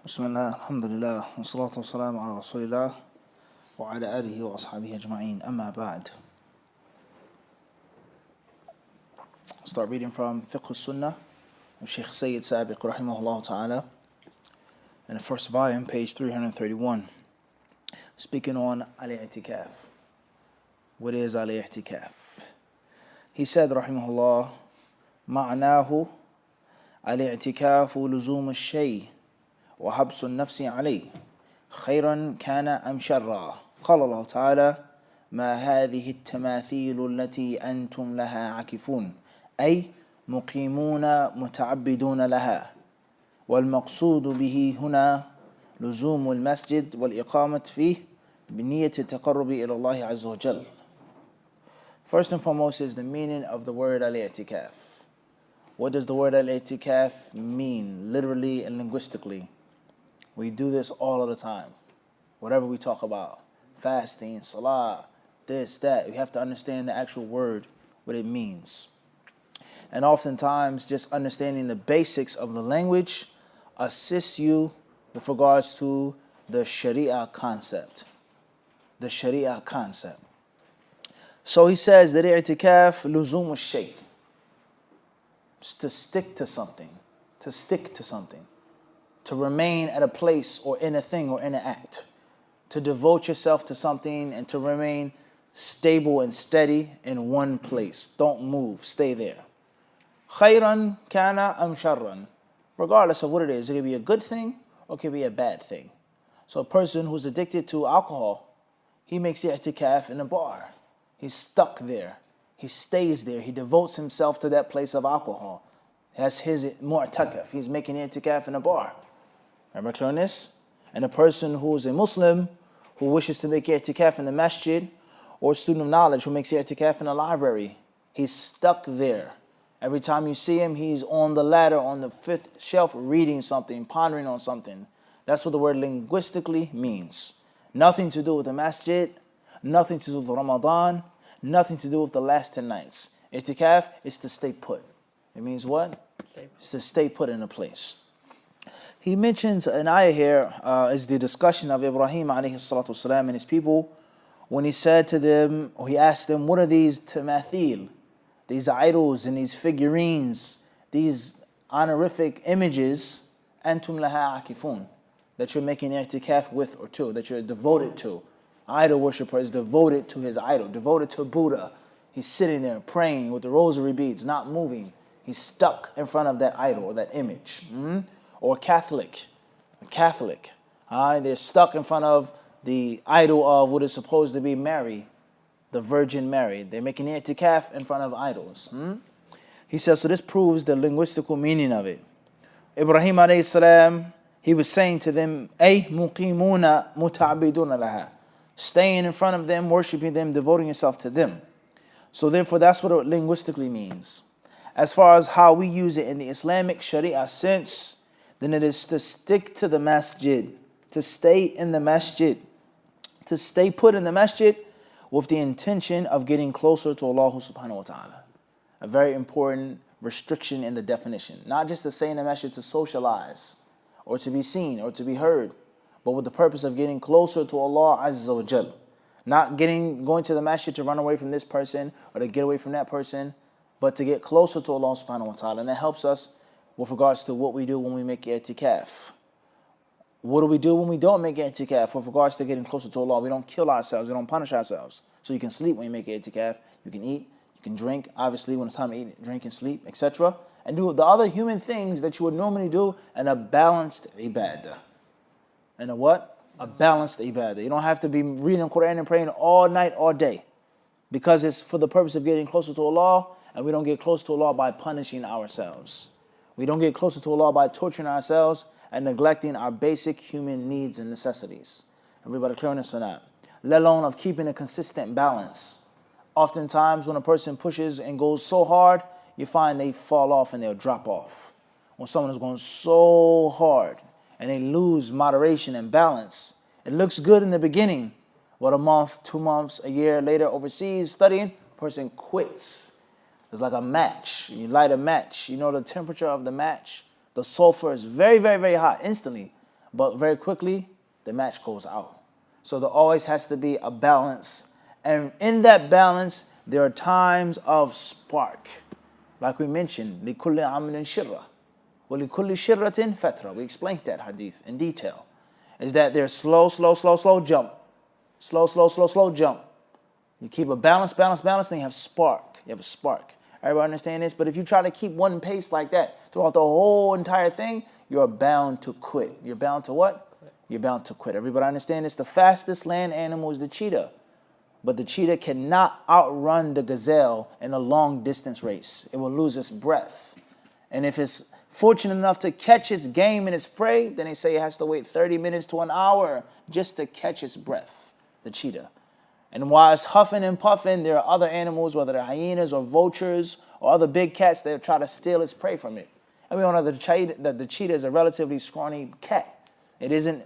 بسم الله الحمد لله والصلاة والسلام على رسول الله وعلى آله وأصحابه أجمعين أما بعد. Start reading from Fiqh Sunnah of Shaykh Sayyid Sabiq rahimahullah ta'ala in the first volume, page 331, speaking on Itikaf. What is Itikaf? He said rahimahullah, معناه الاعتكاف لزوم الشيء وحبس النفس عليه خيرا كان أم شرا. قال الله تعالى ما هذه التماثيل التي أنتم لها عاكفون أي مقيمون متعبدون لها. والمقصود به هنا لزوم المسجد والإقامة فيه بنية التقرب إلى الله عز وجل. First and foremost is the meaning of the word al-i'tikaf. What does the word al-i'tikaf mean literally and linguistically? We do this all of the time. Whatever we talk about, fasting, salah, this, that, we have to understand the actual word, what it means. And oftentimes, just understanding the basics of the language assists you with regards to the Sharia concept. The Sharia concept. So he says that i'tikaf luzum al-shay. To stick to something. To stick to something. To remain at a place or in a thing or in an act. To devote yourself to something and to remain stable and steady in one place. Don't move. Stay there. Khayran kana am sharran. Regardless of what it is, it could be a good thing or it could be a bad thing. So a person who's addicted to alcohol, he makes i'tikaf in a bar. He's stuck there. He stays there. He devotes himself to that place of alcohol. That's his mu'takaf. He's making i'tikaf in a bar. Remember clear on this? And a person who is a Muslim who wishes to make i'tikaf in the masjid, or a student of knowledge who makes i'tikaf in a library, he's stuck there. Every time you see him, he's on the ladder, on the fifth shelf, reading something, pondering on something. That's what the word linguistically means. Nothing to do with the masjid, nothing to do with Ramadan, nothing to do with the last 10 nights. Itikaf is to stay put. It means what? It's to stay put in a place. He mentions an ayah here is the discussion of Ibrahim alayhi salatu wasalam and his people when he said to them, or he asked them, what are these tamathil, these idols and these figurines, these honorific images, antum laha akifun, that you're making i'tikaf with or to, that you're devoted to. Idol worshiper is devoted to his idol, devoted to Buddha. He's sitting there praying with the rosary beads, not moving. He's stuck in front of that idol or that image. Or a Catholic. They're stuck in front of the idol of what is supposed to be Mary, the Virgin Mary. They're making i'tikaf in front of idols. He says, so this proves the linguistical meaning of it. Ibrahim alayhi salam, he was saying to them, ay muqimuna muta'abiduna laha. Staying in front of them, worshiping them, devoting yourself to them. So therefore, that's what it linguistically means. As far as how we use it in the Islamic Sharia sense, then it is to stick to the masjid, to stay in the masjid, to stay put in the masjid with the intention of getting closer to Allah subhanahu wa ta'ala. A very important restriction in the definition. Not just to stay in the masjid to socialize, or to be seen, or to be heard, but with the purpose of getting closer to Allah Azza wa Jal. Not going to the masjid to run away from this person, or to get away from that person, but to get closer to Allah subhanahu wa ta'ala. And that helps us with regards to what we do when we make i'tikaf. What do we do when we don't make i'tikaf with regards to getting closer to Allah? We don't kill ourselves, we don't punish ourselves. So you can sleep when you make i'tikaf, you can eat, you can drink, obviously when it's time to eat, drink and sleep, etc. And do the other human things that you would normally do in a balanced ibadah. And a what? A balanced ibadah. You don't have to be reading Quran and praying all night, all day. Because it's for the purpose of getting closer to Allah, and we don't get close to Allah by punishing ourselves. We don't get closer to Allah by torturing ourselves and neglecting our basic human needs and necessities. Everybody clear on this or not? Let alone of keeping a consistent balance. Oftentimes when a person pushes and goes so hard, you find they fall off and they'll drop off. When someone is going so hard and they lose moderation and balance, it looks good in the beginning, but a month, 2 months, a year later overseas studying, a person quits. It's like a match. You light a match. You know the temperature of the match? The sulfur is very, very, very hot instantly. but very quickly the match goes out. So there always has to be a balance. And in that balance, there are times of spark. Like we mentioned, لِكُلِّ عَمْلٍ شِرَّةٍ وَلِكُلِّ شِرَّةٍ فَتْرَةٍ. We explained that hadith in detail. Is that there's slow jump. Slow jump. You keep a balance, then you have spark. You have a spark. Everybody understand this? But if you try to keep one pace like that throughout the whole entire thing, you're bound to quit. You're bound to what? You're bound to quit. Everybody understand this? The fastest land animal is the cheetah. But the cheetah cannot outrun the gazelle in a long distance race. It will lose its breath. And if it's fortunate enough to catch its game and its prey, then they say it has to wait 30 minutes to an hour just to catch its breath, the cheetah. And while it's huffing and puffing, there are other animals, whether they're hyenas or vultures or other big cats, that try to steal its prey from it. And we all know that the cheetah is a relatively scrawny cat. It isn't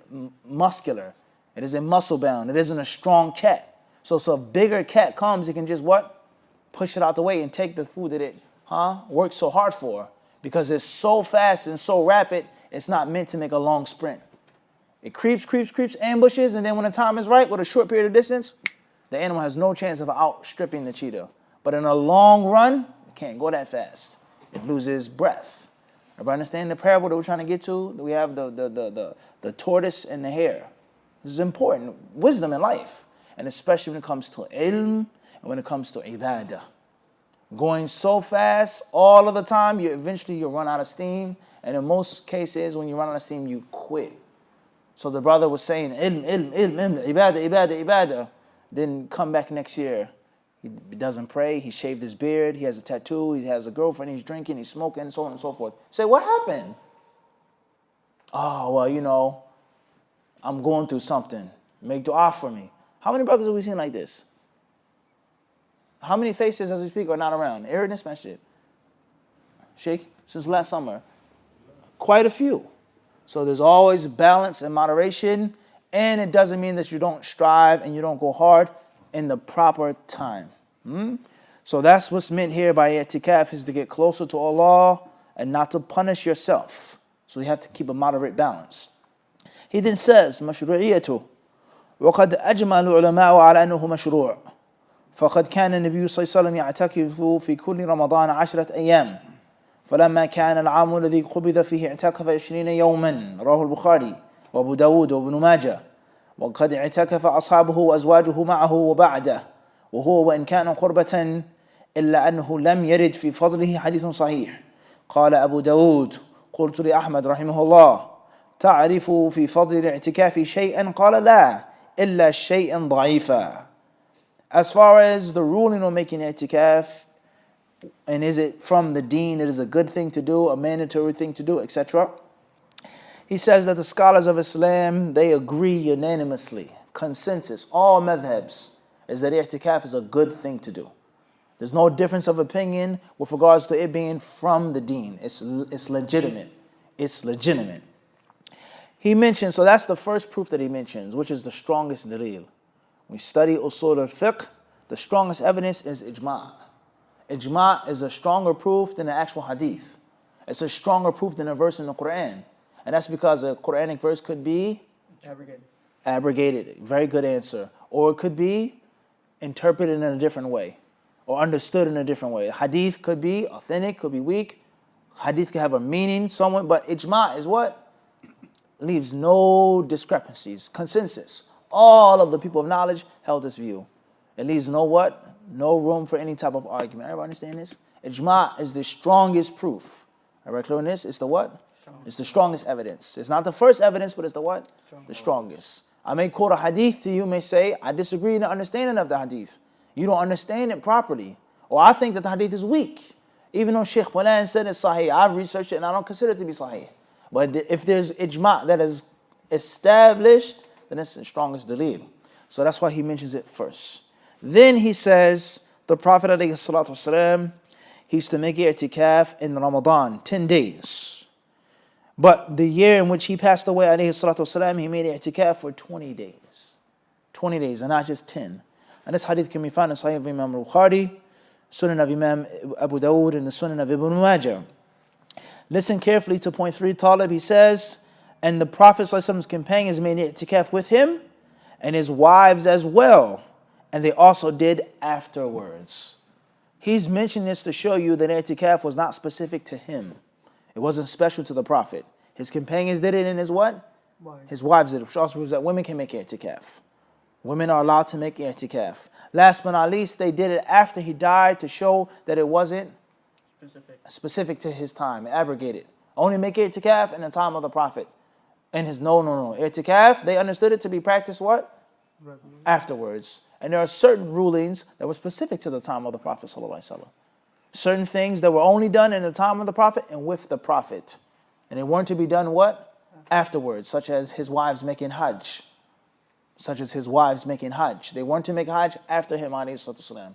muscular. It isn't muscle bound. It isn't a strong cat. So a bigger cat comes, it can just what? Push it out the way and take the food that it worked so hard for. Because it's so fast and so rapid, it's not meant to make a long sprint. It creeps, ambushes, and then when the time is right, with a short period of distance, the animal has no chance of outstripping the cheetah. But in a long run, it can't go that fast. It loses breath. Everybody understand the parable that we're trying to get to? We have the tortoise and the hare. This is important. Wisdom in life. And especially when it comes to ilm and when it comes to ibadah. Going so fast all of the time, eventually you'll run out of steam. And in most cases, when you run out of steam, you quit. So the brother was saying, ilm, ibadah. Then come back next year. He doesn't pray. He shaved his beard. He has a tattoo. He has a girlfriend. He's drinking. He's smoking, so on and so forth. Say, what happened? Oh, well, I'm going through something. Make dua for me. How many brothers have we seen like this? How many faces as we speak are not around? Here in this masjid. Sheikh, since last summer. Quite a few. So there's always balance and moderation. And it doesn't mean that you don't strive and you don't go hard in the proper time. So that's what's meant here by itikaf, is to get closer to Allah and not to punish yourself. So you have to keep a moderate balance. He then says, مشروعيته وقد أجمع العلماء على أنه مشروع فقد كان النبي صلى الله عليه وسلم يعتكف في كل رمضان 10 أيام فلما كان العام الذي قبض فيه اعتكف 20 يوما رواه البخاري وابو داود وابن ماجه وقد اعتكف أصحابه وأزواجه معه وبعده وهو وإن كان قربة إلا أنه لم يرد في فضله حديث صحيح. قال أبو داود قلت لأحمد رحمه الله تعرف في فضل الاعتكاف شيئا؟ قال لا إلا شيئا ضعيفا. As far as the ruling on making itikaf, and is it from the deen, it is a good thing to do, a mandatory thing to do, etc. He says that the scholars of Islam, they agree unanimously, consensus, all madhabs, is that itikaf is a good thing to do. There's no difference of opinion with regards to it being from the deen. It's legitimate. It's legitimate. He mentions, so that's the first proof that he mentions, which is the strongest dalil. We study usul al-fiqh, the strongest evidence is ijma'. Ijma' is a stronger proof than an actual hadith. It's a stronger proof than a verse in the Quran. And that's because a Quranic verse could be abrogated. Very good answer. Or it could be interpreted in a different way or understood in a different way. Hadith could be authentic, could be weak. Hadith could have a meaning somewhat, but ijma' is what? Leaves no discrepancies, consensus. All of the people of knowledge held this view. It leaves no what? No room for any type of argument. Everybody understand this? Ijma' is the strongest proof. Everybody clear on this? It's the what? It's the strongest evidence. It's not the first evidence, but it's the what? The strongest. I may quote a hadith to you, may say, I disagree in the understanding of the hadith. You don't understand it properly. Or I think that the hadith is weak. Even though Sheikh Fulan said it's sahih, I've researched it and I don't consider it to be sahih. But if there's ijma' that is established, then it's the strongest dalil. So that's why he mentions it first. Then he says, the Prophet ﷺ, he used to make i'tikaf in Ramadan, 10 days. But the year in which he passed away, ﷺ, he made i'tikaf for 20 days. 20 days, and not just 10. And this hadith can be found in Sahih of Imam al-Bukhari, Sunnah of Imam Abu Dawud, and the Sunnah of Ibn Majah. Listen carefully to point 3, Talib. He says, And the Prophet ﷺ's companions made i'tikaf with him and his wives as well. And they also did afterwards. He's mentioned this to show you that i'tikaf was not specific to him. It wasn't special to the Prophet. His companions did it, and his what? His wives did it, which also proves that women can make i'tikaf. Women are allowed to make i'tikaf. Last but not least, they did it after he died to show that it wasn't specific to his time, abrogated. Only make i'tikaf in the time of the Prophet. And his no. I'tikaf, they understood it to be practiced what? Afterwards. And there are certain rulings that were specific to the time of the Prophet ﷺ. Certain things that were only done in the time of the Prophet and with the Prophet. And they weren't to be done what? Afterwards, such as his wives making hajj. They weren't to make hajj after him, ﷺ.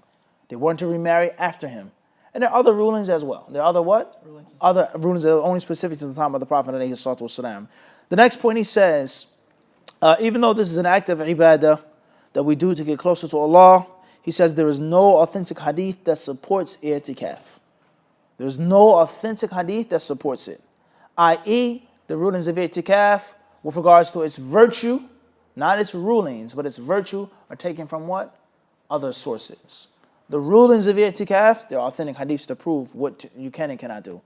They weren't to remarry after him. And there are other rulings as well. There are other what? Other rulings that are only specific to the time of the Prophet ﷺ. The next point he says, even though this is an act of ibadah that we do to get closer to Allah, he says there is no authentic hadith that supports i'tikaf. There's no authentic hadith that supports it. I.e., the rulings of i'tikaf with regards to its virtue, not its rulings, but its virtue, are taken from what? Other sources. The rulings of i'tikaf, there are authentic hadiths to prove what you can and cannot do.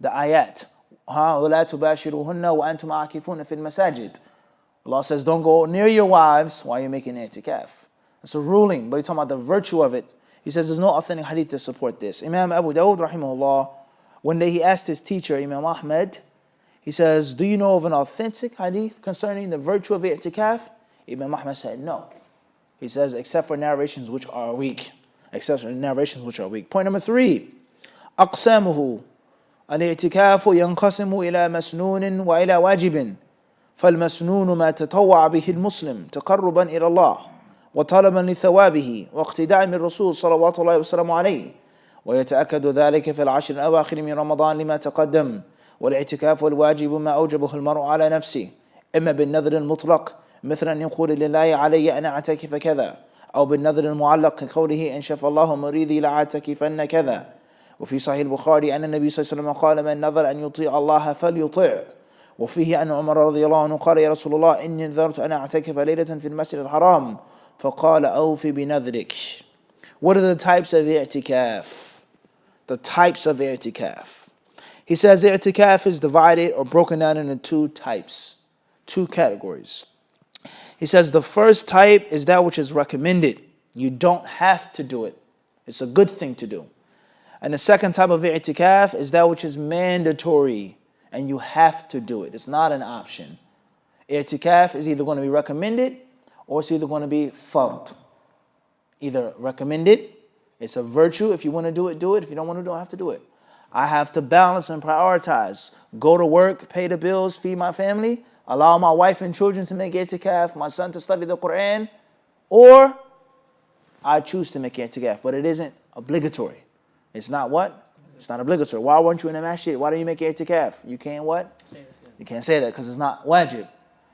The ayat. وَلَا تُبَاشِرُهُنَّ وَأَنْتُمْ عَاكِفُونَ فِي الْمَسَاجِدِ. Allah says, don't go near your wives while you're making i'tikaf. It's a ruling, but he's talking about the virtue of it. He says there's no authentic hadith to support this. Imam Abu Dawud, rahimahullah, one day he asked his teacher, Imam Ahmed, he says, do you know of an authentic hadith concerning the virtue of i'tikaf? Imam Ahmed said, no. He says, except for narrations which are weak. Point number 3, أقسامه الاعتكاف ينقسم إلى مسنون وإلى واجب. فالمسنون ما تطوع به المسلم تقربا إلى الله وطلبا لثوابه واقتداء بالرسول صلوات الله وسلامه عليه، ويتأكد ذلك في العشر الأواخر من رمضان لما تقدم. والاعتكاف الواجب ما أوجبه المرء على نفسه إما بالنذر المطلق مثل أن يقول لله علي أن أعتكف كذا، أو بالنذر المعلق كقوله إن شفى الله مريضي لأعتكفن كذا. وفي صحيح البخاري أن النبي صلى الله عليه وسلم قال من نذر أن يطيع الله فليطيع. وفيه أن عمر رضي الله عنه قال يا رسول الله إني نذرت أن أعتكف ليلة في المسجد الحرام فقال أوفي بنذرك. What are the types of i'tikaf? The types of i'tikaf. He says i'tikaf is divided or broken down into two types, two categories. He says the first type is that which is recommended. You don't have to do it. It's a good thing to do. And the second type of i'tikaf is that which is mandatory and you have to do it. It's not an option. I'tikaf is either going to be recommended or it's either going to be fard. Either recommended, it's a virtue. If you want to do it, do it. If you don't want to, don't have to do it. I have to balance and prioritize. Go to work, pay the bills, feed my family, allow my wife and children to make i'tikaf, my son to study the Quran, or I choose to make i'tikaf, but it isn't obligatory. It's not what? It's not obligatory. Why weren't you in the masjid? Why don't you make i'tikaf? You can't what? You can't say that because it's not wajib.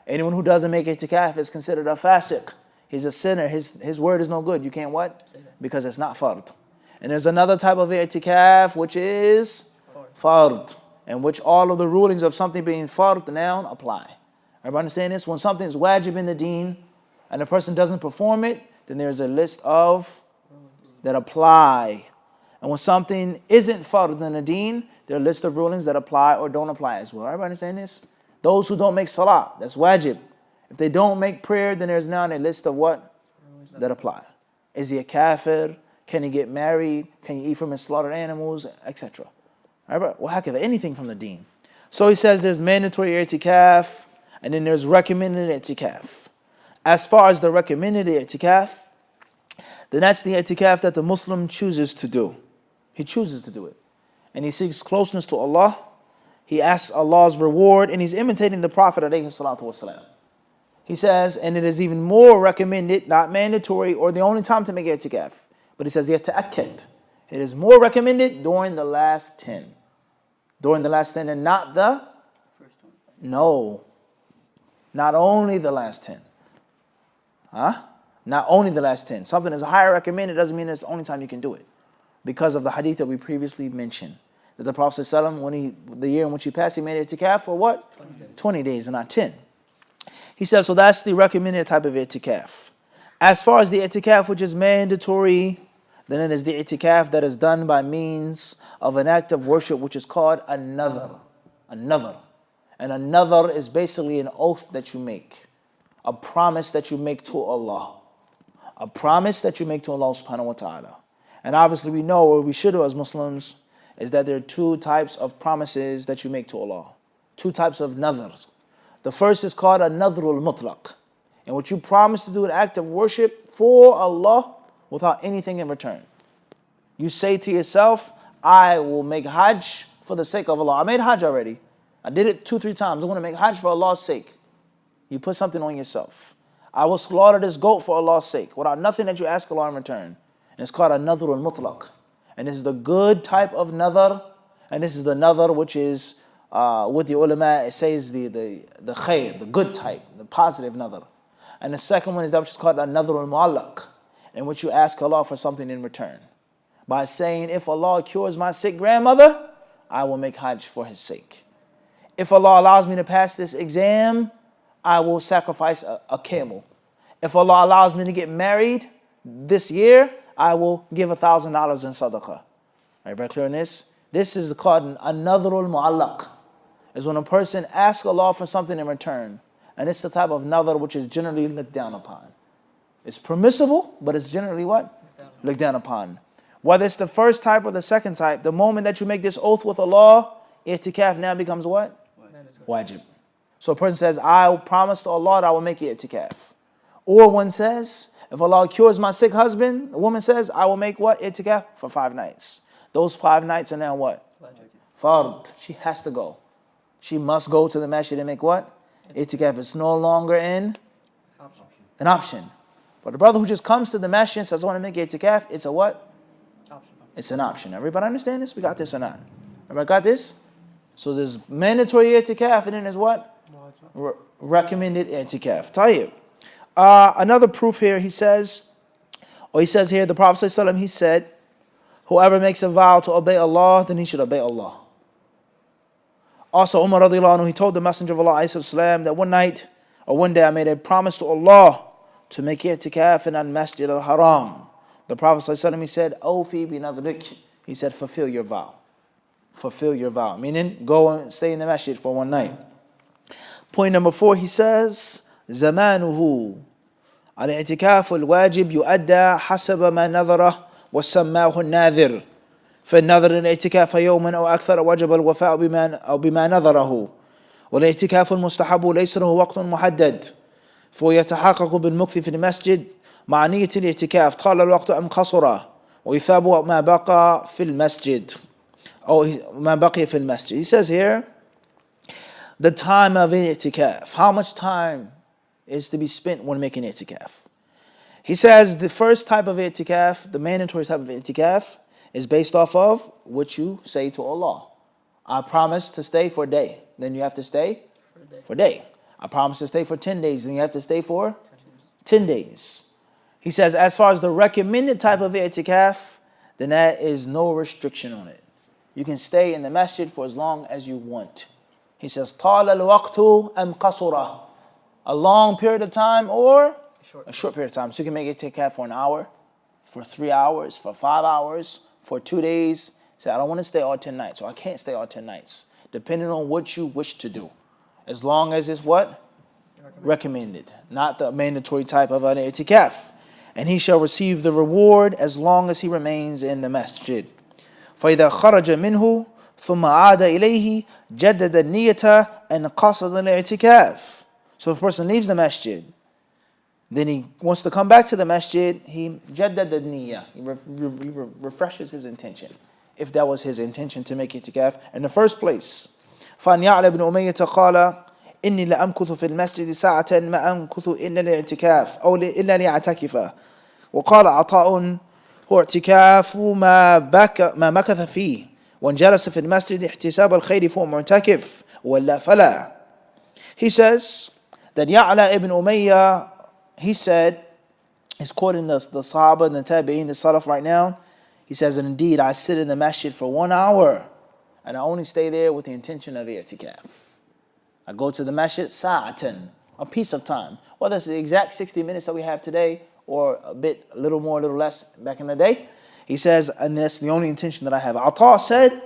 Anyone who doesn't make i'tikaf is considered a fasiq. He's a sinner. His word is no good. You can't what? Because it's not fard. And there's another type of i'tikaf which is fard, in which all of the rulings of something being fard now apply. Everybody understand this? When something is wajib in the deen and a person doesn't perform it, then there's a list of that apply. And when something isn't fard in the deen, there are a list of rulings that apply or don't apply as well. Everybody understand this? Those who don't make salah, that's wajib. If they don't make prayer, then there's now a list of what? That apply. Is he a kafir? Can he get married? Can you eat from his slaughtered animals? Etc. Alright, well, anything from the deen. So he says there's mandatory i'tikaf, and then there's recommended i'tikaf. As far as the recommended i'tikaf, then that's the i'tikaf that the Muslim chooses to do. He chooses to do it. And he seeks closeness to Allah. He asks Allah's reward, and he's imitating the Prophet ﷺ. He says, and it is even more recommended, not mandatory or the only time to make i'tikaf. But he says, yata'akkad. It is more recommended during the last 10. During the last 10 and not the first 20. No. Not only the last 10. Not only the last 10. Something is higher recommended doesn't mean it's the only time you can do it. Because of the hadith that we previously mentioned. That the Prophet ﷺ, the year in which he passed, he made itikaf for what? 20 days and not 10. He says, so that's the recommended type of itikaf. As far as the itikaf which is mandatory, then it is the itikaf that is done by means of an act of worship which is called another. Another. And another is basically an oath that you make. A promise that you make to Allah. A promise that you make to Allah subhanahu wa ta'ala. And obviously we know, or we should know as Muslims, is that there are two types of promises that you make to Allah. Two types of nadhrs. The first is called a nadhrul mutlaq, in which you promise to do an act of worship for Allah without anything in return. You say to yourself, I will make hajj for the sake of Allah. I made hajj already. I did it 2-3 times. I'm going to make hajj for Allah's sake. You put something on yourself. I will slaughter this goat for Allah's sake, without nothing that you ask Allah in return. And it's called a nadhrul mutlaq. And this is the good type of nadhr. And this is the nadhr which is, with the ulama, it says the khair, the good type, the positive nadhr. And the second one is that which is called a nadhrul mu'allaq, in which you ask Allah for something in return. By saying, if Allah cures my sick grandmother, I will make hajj for his sake. If Allah allows me to pass this exam, I will sacrifice a camel. If Allah allows me to get married this year, I will give $1,000 in sadaqah. Everybody clear on this? This is called a nadhrul mu'allaq. Is when a person asks Allah for something in return. And it's the type of nadhr which is generally looked down upon. It's permissible, but it's generally what? Looked down upon. Whether it's the first type or the second type, the moment that you make this oath with Allah, itikaf now becomes what? Wajib. So a person says, I promise to Allah that I will make itikaf. Or one says, if Allah cures my sick husband, a woman says, I will make what? Itikaf for 5 nights. Those 5 nights are now what? Fard. She has to go. She must go to the masjid and make what? Itikaf. It's no longer an option. But the brother who just comes to the masjid and says, I want to make itikaf, it's a what? It's an option. Everybody understand this? We got this or not? Everybody got this? So there's mandatory itikaf and then there's what? Recommended itikaf. Tayyib. Another proof here, he says here, the Prophet ﷺ, he said, whoever makes a vow to obey Allah, then he should obey Allah. Also, Umar radiallahu anhu, he told the Messenger of Allah ﷺ, that one day I made a promise to Allah to make itikaf in al-Masjid al-Haram. The Prophet ﷺ, he said, Awfi bi nadrik. He said, fulfill your vow. Fulfill your vow. Meaning, go and stay in the masjid for one night. Point number 4, he says, زمانه الاعتكاف الواجب يؤدى حسب ما نذره وسماه الناذر فالنذر الاعتكاف يوما أو أكثر وجب الوفاء بما نذره والاعتكاف المستحب ليس له وقت محدد فيتحقق بالمكث في المسجد مع نية الاعتكاف طال الوقت أم قصر ويثاب ما بقى في المسجد أو ما بقي في المسجد. He says here, the time of itikaf, how much time is to be spent when making itikaf. He says the first type of itikaf, the mandatory type of itikaf, is based off of what you say to Allah. I promise to stay for a day, then you have to stay for a day. I promise to stay for 10 days, then you have to stay for 10 days. He says as far as the recommended type of itikaf, then that is no restriction on it. You can stay in the masjid for as long as you want. He says, طال الوقت أم قصره, a long period of time or a short period of time. So you can make it itikaf for an hour, for 3 hours, for 5 hours, for 2 days. Say, I don't want to stay all 10 nights, or I can't stay all 10 nights. Depending on what you wish to do. As long as it's what? Recommended. Not the mandatory type of an itikaf. And he shall receive the reward as long as he remains in the masjid. فإذا خرج منه ثم عاد إليه جدد النية أن قصد الاعتكاف. So if a person leaves the masjid, then he wants to come back to the masjid, he جدد النية, he refreshes his intention. If that was his intention to make itikaf in the first place. فأن يعلى بن أمية قال إني لأمكث في المسجد ساعة ما أمكث إلا الاعتكاف أو إلا لأعتكف. وقال عطاء هو اعتكاف ما مكث فيه وان جلس في المسجد احتساب الخير فهو معتكف ولا فلا. He says that Ya'la ibn Umayyah, he said, he's quoting the Sahaba and the Tabi'in, the Salaf right now. He says, and indeed I sit in the masjid for 1 hour and I only stay there with the intention of i'tikaf. I go to the masjid sa'atan, a piece of time. Whether it's the exact 60 minutes that we have today or a little more, a little less back in the day. He says, and that's the only intention that I have. Ata said,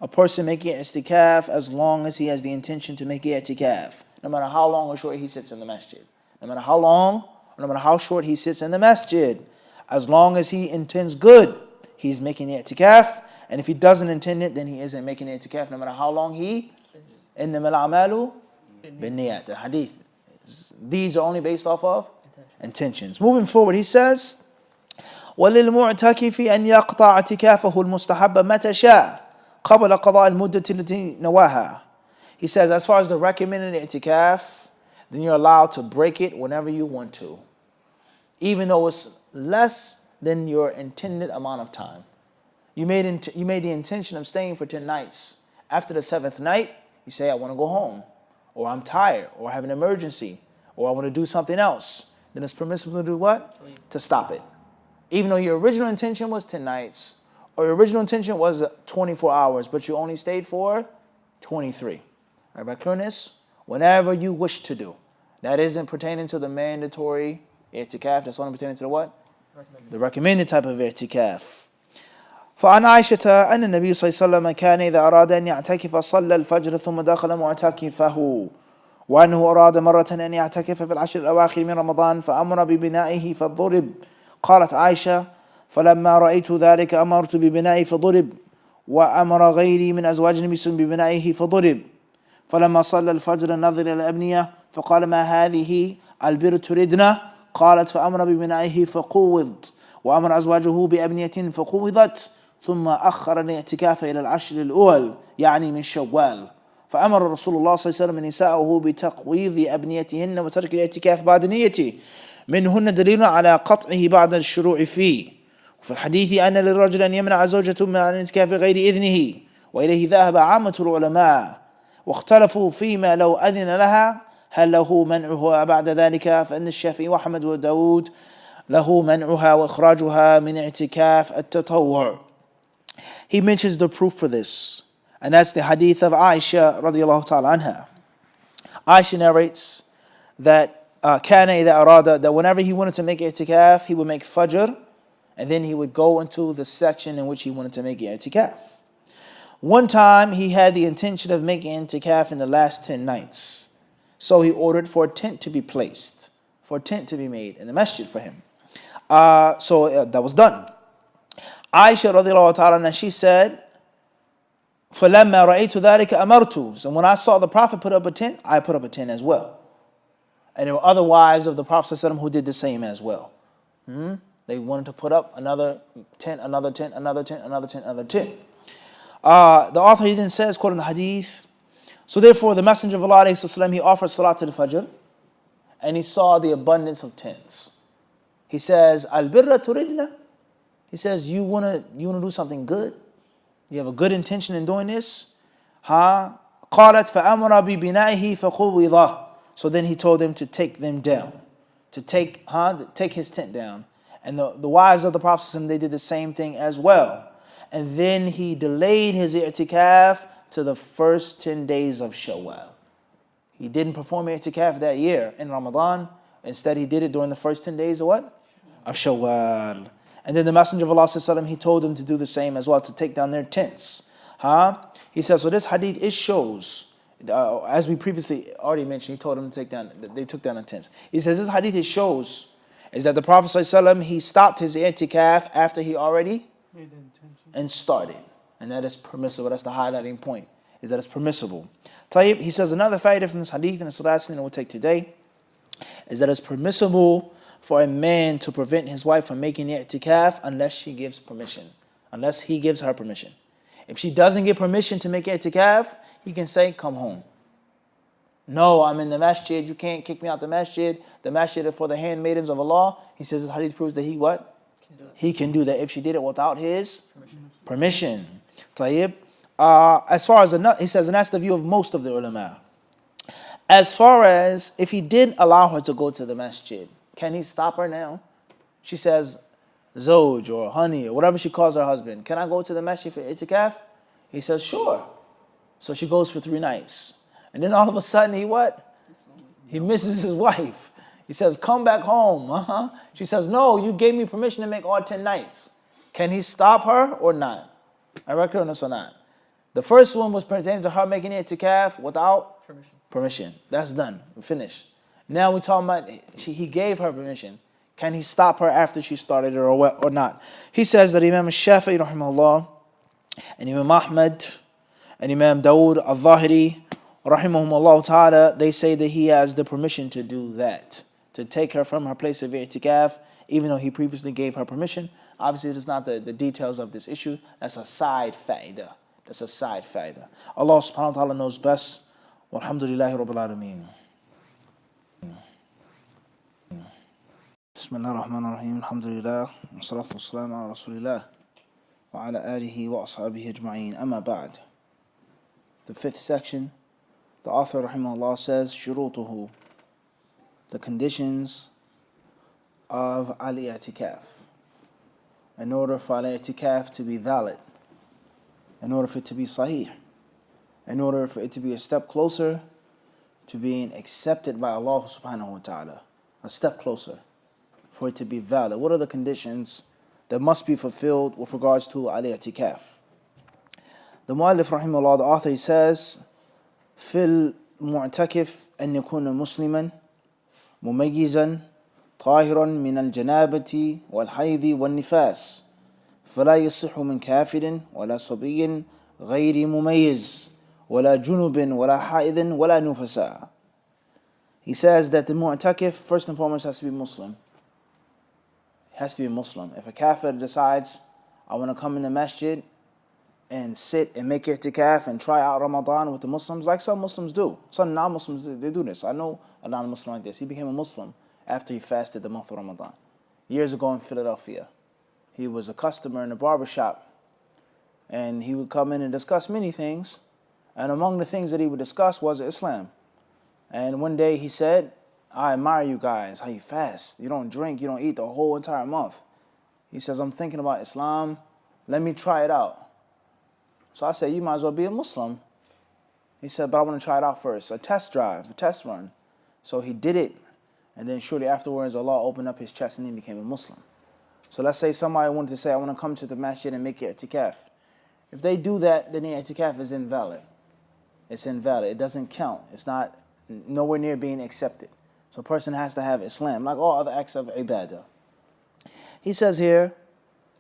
a person making i'tikaf as long as he has the intention to make i'tikaf. No matter how long or short he sits in the masjid. No matter how long or no matter how short he sits in the masjid. As long as he intends good, he's making i'tikaf. And if he doesn't intend it, then he isn't making i'tikaf no matter how long he. إِنَّمَا الْأَعْمَالُ بِالنِّيَّاتِ. The hadith. These are only based off of intentions. Moving forward, he says, وَلِلْمُعْتَكِفِ أَنْ يَقْطَعَ اعْتِكَافَهُ الْمُسْتَحَبَّ مَتَى شَاءَ قَبْلَ قَضَاءِ الْمُدَّةِ الَّتِي نَوَاهَا. He says, as far as the recommended i'tikaf, then you're allowed to break it whenever you want to, even though it's less than your intended amount of time. You made the intention of staying for 10 nights. After the 7th night, you say, I want to go home, or I'm tired, or I have an emergency, or I want to do something else. Then it's permissible to do what? To stop it. Even though your original intention was 10 nights, or your original intention was 24 hours, but you only stayed for 23. All right, by clearness, whenever you wish to do. That isn't pertaining to the mandatory i'tikaf. That's only pertaining to the what? The recommended type of i'tikaf. فعن عائشة أن النبي صلى الله عليه وسلم كان إذا أراد أن يعتكف صلى الفجر ثم دخل معتكفه وأنه أراد مرة أن يعتكف في العشر الأواخر من رمضان فأمر ببنائه فضرب. قالت عائشة فلما رأيت ذلك أمرت ببنائه فضرب وأمر غيري من أزواج النبي صلى الله عليه وسلم ببنائه فضرب. فلما صلى الفجر نظر إلى الأبنية فقال ما هذه البر تردنا؟ قالت فأمر ببنائه فقوض وأمر أزواجه بأبنية فقوضت ثم أخر الاعتكاف إلى العشر الأول يعني من شوال. فأمر رسول الله صلى الله عليه وسلم نساءه بتقويض أبنيتهن وترك الاعتكاف بعد نيته منهن دليل على قطعه بعد الشروع فيه. وفي الحديث أن للرجل أن يمنع زوجته من الاعتكاف بغير إذنه وإليه ذهب عامة العلماء واختلفوا فيما لو أذن لها هل له منعها بعد ذلك فإن الشافعي وأحمد وداود له منعها وإخراجها من اعتكاف التطوع. He mentions the proof for this, and that's the hadith of Aisha radiallahu ta'ala anha. Aisha narrates that كان إذا أراد, that whenever he wanted to make i'tikaf, he would make fajr, and then he would go into the section in which he wanted to make i'tikaf. One time he had the intention of making i'tikaf in the last 10 nights. So he ordered for a tent to be placed, for a tent to be made in the masjid for him. So that was done. Aisha radiallahu ta'ala, she said, فَلَمَّا رَأَيْتُ ذَلِكَ أَمَرْتُ. So when I saw the Prophet put up a tent, I put up a tent as well. And there were other wives of the Prophet ﷺ who did the same as well. They wanted to put up another tent, another tent, another tent, another tent, another tent. The author, he then says, quoting the hadith, so therefore the Messenger of Allah ﷺ, he offered Salat al-Fajr, and he saw the abundance of tents. He says, Al-birra turidna. He says, you wanna do something good? You have a good intention in doing this? قالت فأمر ببنائه فقوضه. So then he told them to take them down, to take his tent down. And the wives of the Prophet, they did the same thing as well. And then he delayed his i'tikaf to the first 10 days of Shawwal. He didn't perform i'tikaf that year in Ramadan. Instead, he did it during the first 10 days of what? Of Shawwal. And then the Messenger of Allah, he told them to do the same as well, to take down their tents. He says, so this hadith, it shows, as we previously already mentioned, he told them to they took down the tents. He says, this hadith, it shows, is that the Prophet ﷺ, he stopped his i'tikaf after he already made the intention and started. And that is permissible. That's the highlighting point, is that it's permissible. Tayyib, he says another fa'idah from this hadith, and it's the last thing that we'll take today, is that it's permissible for a man to prevent his wife from making i'tikaf unless she gives permission, unless he gives her permission. If she doesn't give permission to make i'tikaf, he can say, come home. No, I'm in the masjid, you can't kick me out the masjid. The masjid is for the handmaidens of Allah. He says this hadith proves that he what? He can do that if she did it without his permission. Tayyib. As far as, he says, and that's the view of most of the ulama. As far as if he did allow her to go to the masjid, can he stop her now? She says, Zoj or honey or whatever she calls her husband, can I go to the masjid for itikaf? He says, sure. So she goes for 3 nights. And then all of a sudden he what? He misses his wife. He says, come back home. She says, no, you gave me permission to make all 10 nights. Can he stop her or not? I reckon this or not. The first one was pertaining to her making itikaf without permission. That's done. We're finished. Now we're talking about he gave her permission. Can he stop her after she started it or not? He says that Imam Shafi'i rahimahullah and Imam Ahmad and Imam Dawood al-Zahiri rahimahumullah ta'ala, they say that he has the permission to do that, to take her from her place of i'tikaf, even though he previously gave her permission. Obviously, it's not the details of this issue. That's a side fa'idah. That's a side fa'idah. Allah subhanahu wa ta'ala knows best. Walhamdulillahi rabbil alameen. Bismillah ar-Rahman ar-Rahim. Alhamdulillah. Wa salatu wa salam ala Rasulillah. Wa ala alihi wa ashabihi ajma'een. Amma ba'd. The 5th section, the author rahimahullah says, shurutuhu, the conditions of al-i'tikaf. In order for al-i'tikaf to be valid, in order for it to be sahih, in order for it to be a step closer to being accepted by Allah subhanahu wa ta'ala, a step closer for it to be valid. What are the conditions that must be fulfilled with regards to al-i'tikaf? The mu'allif rahimahullah, the author, he says, fil mu'takif an yakuna musliman mumayyizan طاهرا من الجنابة والحيض والنفاس فلا يصح من كافر ولا صبي غير مميز ولا جنب ولا حائض ولا نفساء. He says that the mu'takif first and foremost has to be Muslim. He has to be Muslim. If a kafir decides, I want to come in the masjid and sit and make i'tikaf and try out Ramadan with the Muslims, like some Muslims do. Some non-Muslims, they do this. I know a non-Muslim like this. He became a Muslim after he fasted the month of Ramadan. Years ago in Philadelphia, he was a customer in a barbershop, and he would come in and discuss many things, and among the things that he would discuss was Islam. And one day he said, I admire you guys, how you fast. You don't drink, you don't eat the whole entire month. He says, I'm thinking about Islam. Let me try it out. So I said, you might as well be a Muslim. He said, but I want to try it out first. A test drive, a test run. So he did it. And then shortly afterwards, Allah opened up his chest and he became a Muslim. So let's say somebody wanted to say, I want to come to the masjid and make i'tikaf. If they do that, then the i'tikaf is invalid. It's invalid. It doesn't count. It's not nowhere near being accepted. So a person has to have Islam, like all other acts of ibadah. He says here,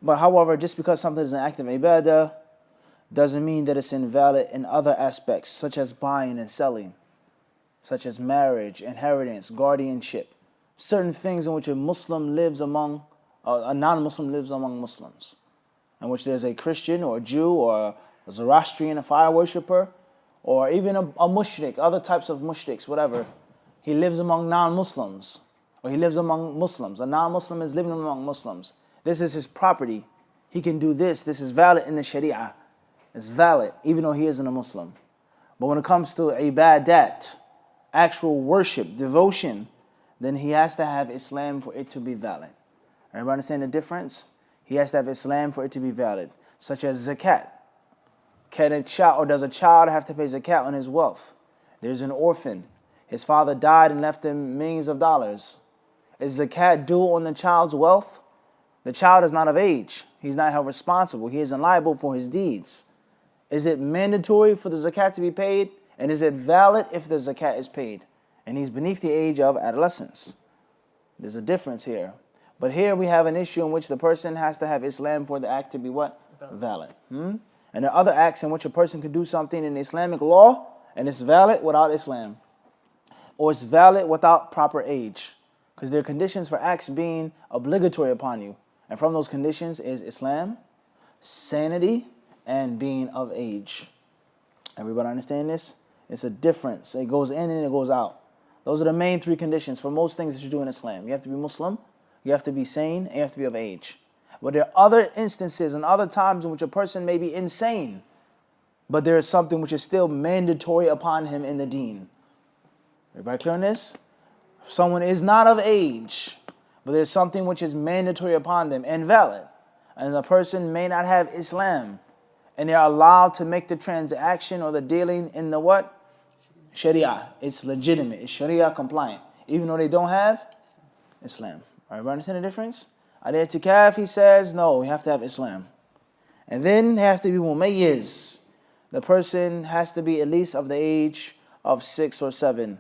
but however, just because something is an act of ibadah doesn't mean that it's invalid in other aspects, such as buying and selling, such as marriage, inheritance, guardianship, certain things in which a Muslim lives among, a non-Muslim lives among Muslims, in which there's a Christian or a Jew or a Zoroastrian, a fire worshipper, or even a mushrik, other types of mushriks, whatever. He lives among non-Muslims, or he lives among Muslims. A non-Muslim is living among Muslims. This is his property. He can do this. This is valid in the Sharia. It's valid, even though he isn't a Muslim. But when it comes to ibadat, actual worship, devotion, then he has to have Islam for it to be valid. Everybody understand the difference? He has to have Islam for it to be valid, such as zakat. Does a child have to pay zakat on his wealth? There's an orphan. His father died and left him millions of dollars. Is zakat due on the child's wealth? The child is not of age. He's not held responsible. He isn't liable for his deeds. Is it mandatory for the zakat to be paid? And is it valid if the zakat is paid? And he's beneath the age of adolescence. There's a difference here. But here we have an issue in which the person has to have Islam for the act to be what? Valid. And there are other acts in which a person can do something in Islamic law and it's valid without Islam. Or it's valid without proper age. Because there are conditions for acts being obligatory upon you. And from those conditions is Islam, sanity, and being of age. Everybody understand this? It's a difference. It goes in and it goes out. Those are the main 3 conditions for most things that you do in Islam. You have to be Muslim, you have to be sane, and you have to be of age. But there are other instances and other times in which a person may be insane, but there is something which is still mandatory upon him in the deen. Everybody clear on this? Someone is not of age, but there's something which is mandatory upon them and valid. And the person may not have Islam. and they're allowed to make the transaction or the dealing in the what? Sharia. It's legitimate. It's Sharia compliant. Even though they don't have Islam. All right, understand the difference? Al-i'tikaf, he says, no, we have to have Islam. And then it has to be mumayyiz. The person has to be at least of the age of 6 or 7.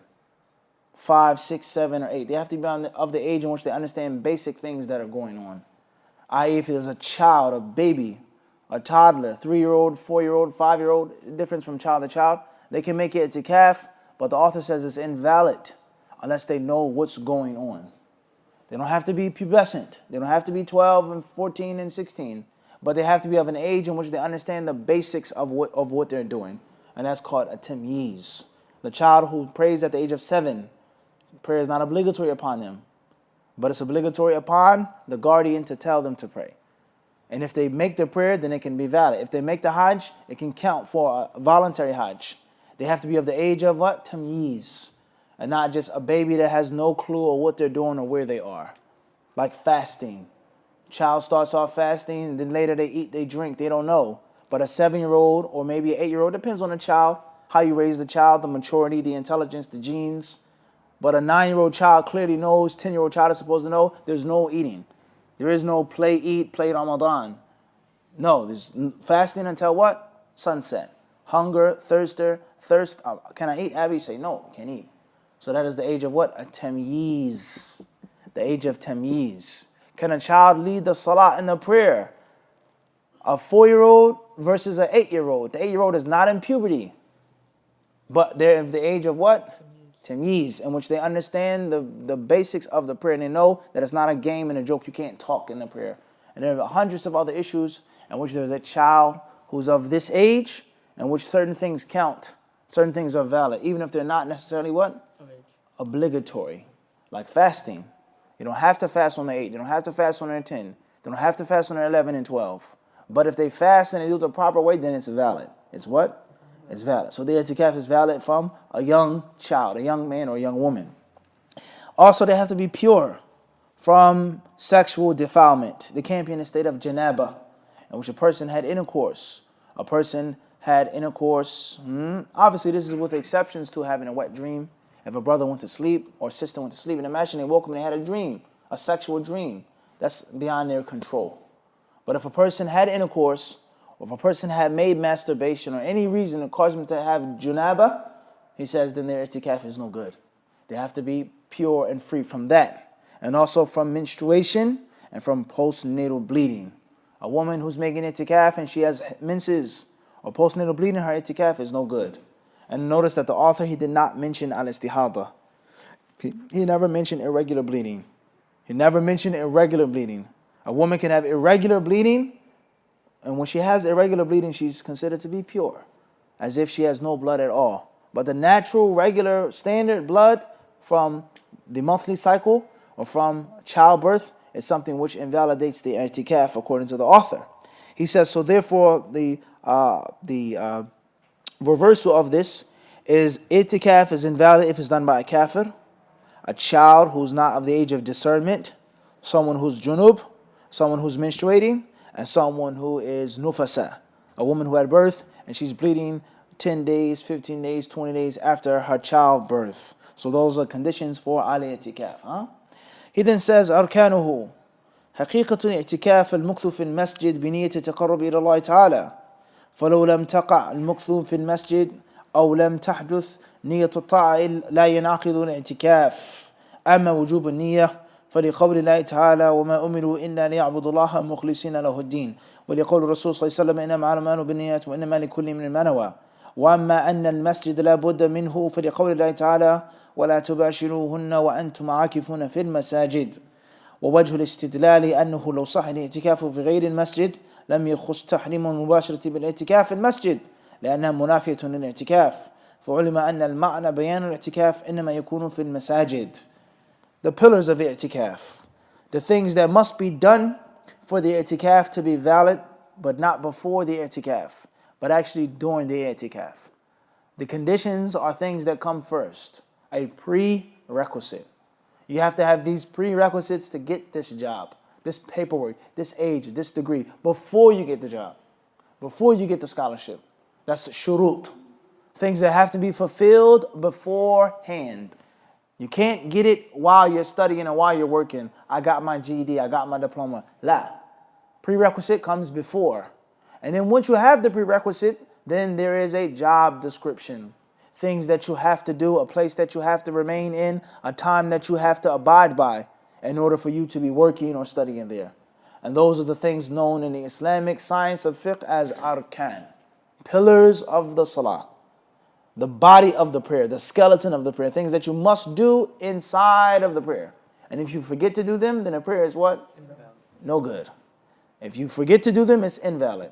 5, 6, 7, or 8. They have to be of the age in which they understand basic things that are going on. I.e., if there's a child, a baby, a toddler, 3-year-old, 4-year-old, 5-year-old, difference from child to child, they can make it itikaf, but the author says it's invalid unless they know what's going on. They don't have to be pubescent. They don't have to be 12 and 14 and 16. But they have to be of an age in which they understand the basics of what they're doing. And that's called a tamyiz. The child who prays at the age of 7, prayer is not obligatory upon them. But it's obligatory upon the guardian to tell them to pray. And if they make the prayer, then it can be valid. If they make the hajj, it can count for a voluntary hajj. They have to be of the age of what? Tamyiz. And not just a baby that has no clue of what they're doing or where they are. Like fasting. Child starts off fasting, and then later they eat, they drink, they don't know. But a 7-year-old or maybe an 8-year-old, depends on the child, how you raise the child, the maturity, the intelligence, the genes. But a 9-year-old child clearly knows, 10-year-old child is supposed to know, there's no eating. There is no play, eat, play Ramadan. No, there's fasting until what? Sunset. Hunger, thirst. Can I eat? Abby say, no, can't eat. So that is the age of what? A tamyiz. The age of tamyiz. Can a child lead the salah in the prayer? A 4-year-old versus an 8-year-old. The 8-year-old is not in puberty. But they're of the age of what? Tamyiz, in which they understand the basics of the prayer. And they know that it's not a game and a joke. You can't talk in the prayer. And there are hundreds of other issues in which there's a child who's of this age, in which certain things count. Certain things are valid, even if they're not necessarily what? Obligatory. Like fasting. You don't have to fast on the 8. You don't have to fast on the 10. They don't have to fast on the 11 and 12. But if they fast and they do it the proper way, then it's valid. It's what? It's valid. So the itikaf is valid from a young child, a young man or a young woman. Also, they have to be pure from sexual defilement. They can't be in a state of janaba, in which a person had intercourse. A person had intercourse. Obviously, this is with exceptions to having a wet dream. If a brother went to sleep or sister went to sleep, and imagine they woke up and they had a dream, a sexual dream, that's beyond their control. But if a person had intercourse, or if a person had made masturbation or any reason that caused them to have junaba, he says then their itikaf is no good. They have to be pure and free from that. And also from menstruation and from postnatal bleeding. A woman who's making itikaf and she has menses or postnatal bleeding, her itikaf is no good. And notice that the author, he did not mention al-istihada. He never mentioned irregular bleeding. He never mentioned irregular bleeding. A woman can have irregular bleeding, and when she has irregular bleeding, she's considered to be pure, as if she has no blood at all. But the natural, regular, standard blood from the monthly cycle or from childbirth is something which invalidates the i'tikaf, according to the author. He says, so therefore, the reversal of this is itikaf is invalid if it's done by a kafir, a child who's not of the age of discernment, someone who's junub, someone who's menstruating, and someone who is nufasa, a woman who had birth and she's bleeding 10 days, 15 days, 20 days after her childbirth. So those are conditions for al-i'tikaf. He then says, أركانه حقيقة الاعتكاف المكث في المسجد بنية التقرب إلى الله تعالى فلو لم تقع المكث في المسجد أو لم تحدث نية الطاعة لا ينعقد الاعتكاف. أما وجوب النية فلقول الله تعالى وما أمروا إلا ليعبدوا الله مخلصين له الدين ولقول الرسول صلى الله عليه وسلم إنما الأعمال بالنيات وإنما لكل امرئ ما نوى. وأما أن المسجد لا بد منه فلقول الله تعالى ولا تباشروهن وأنتم عاكفون في المساجد. ووجه الاستدلال أنه لو صح الاعتكاف في غير المسجد لم يخص تحريم المباشرة بالاعتكاف في المسجد لأنها منافية للاعتكاف فعلم أن المعنى بيان الاعتكاف إنما يكون في المساجد. The pillars of i'tikaf, the things that must be done for the i'tikaf to be valid, but not before the i'tikaf, but actually during the i'tikaf. The conditions are things that come first, a prerequisite. You have to have these prerequisites to get this job, this paperwork, this age, this degree, before you get the job. before you get the scholarship. That's shurut. Things that have to be fulfilled beforehand. You can't get it while you're studying and while you're working. I got my GED, I got my diploma. La. Prerequisite comes before. And then once you have the prerequisite, then there is a job description. Things that you have to do, a place that you have to remain in, a time that you have to abide by in order for you to be working or studying there. And those are the things known in the Islamic science of fiqh as arkan, pillars of the salah. The body of the prayer, the skeleton of the prayer, things that you must do inside of the prayer. And if you forget to do them, then the prayer is what? Invalid. No good. If you forget to do them, it's invalid.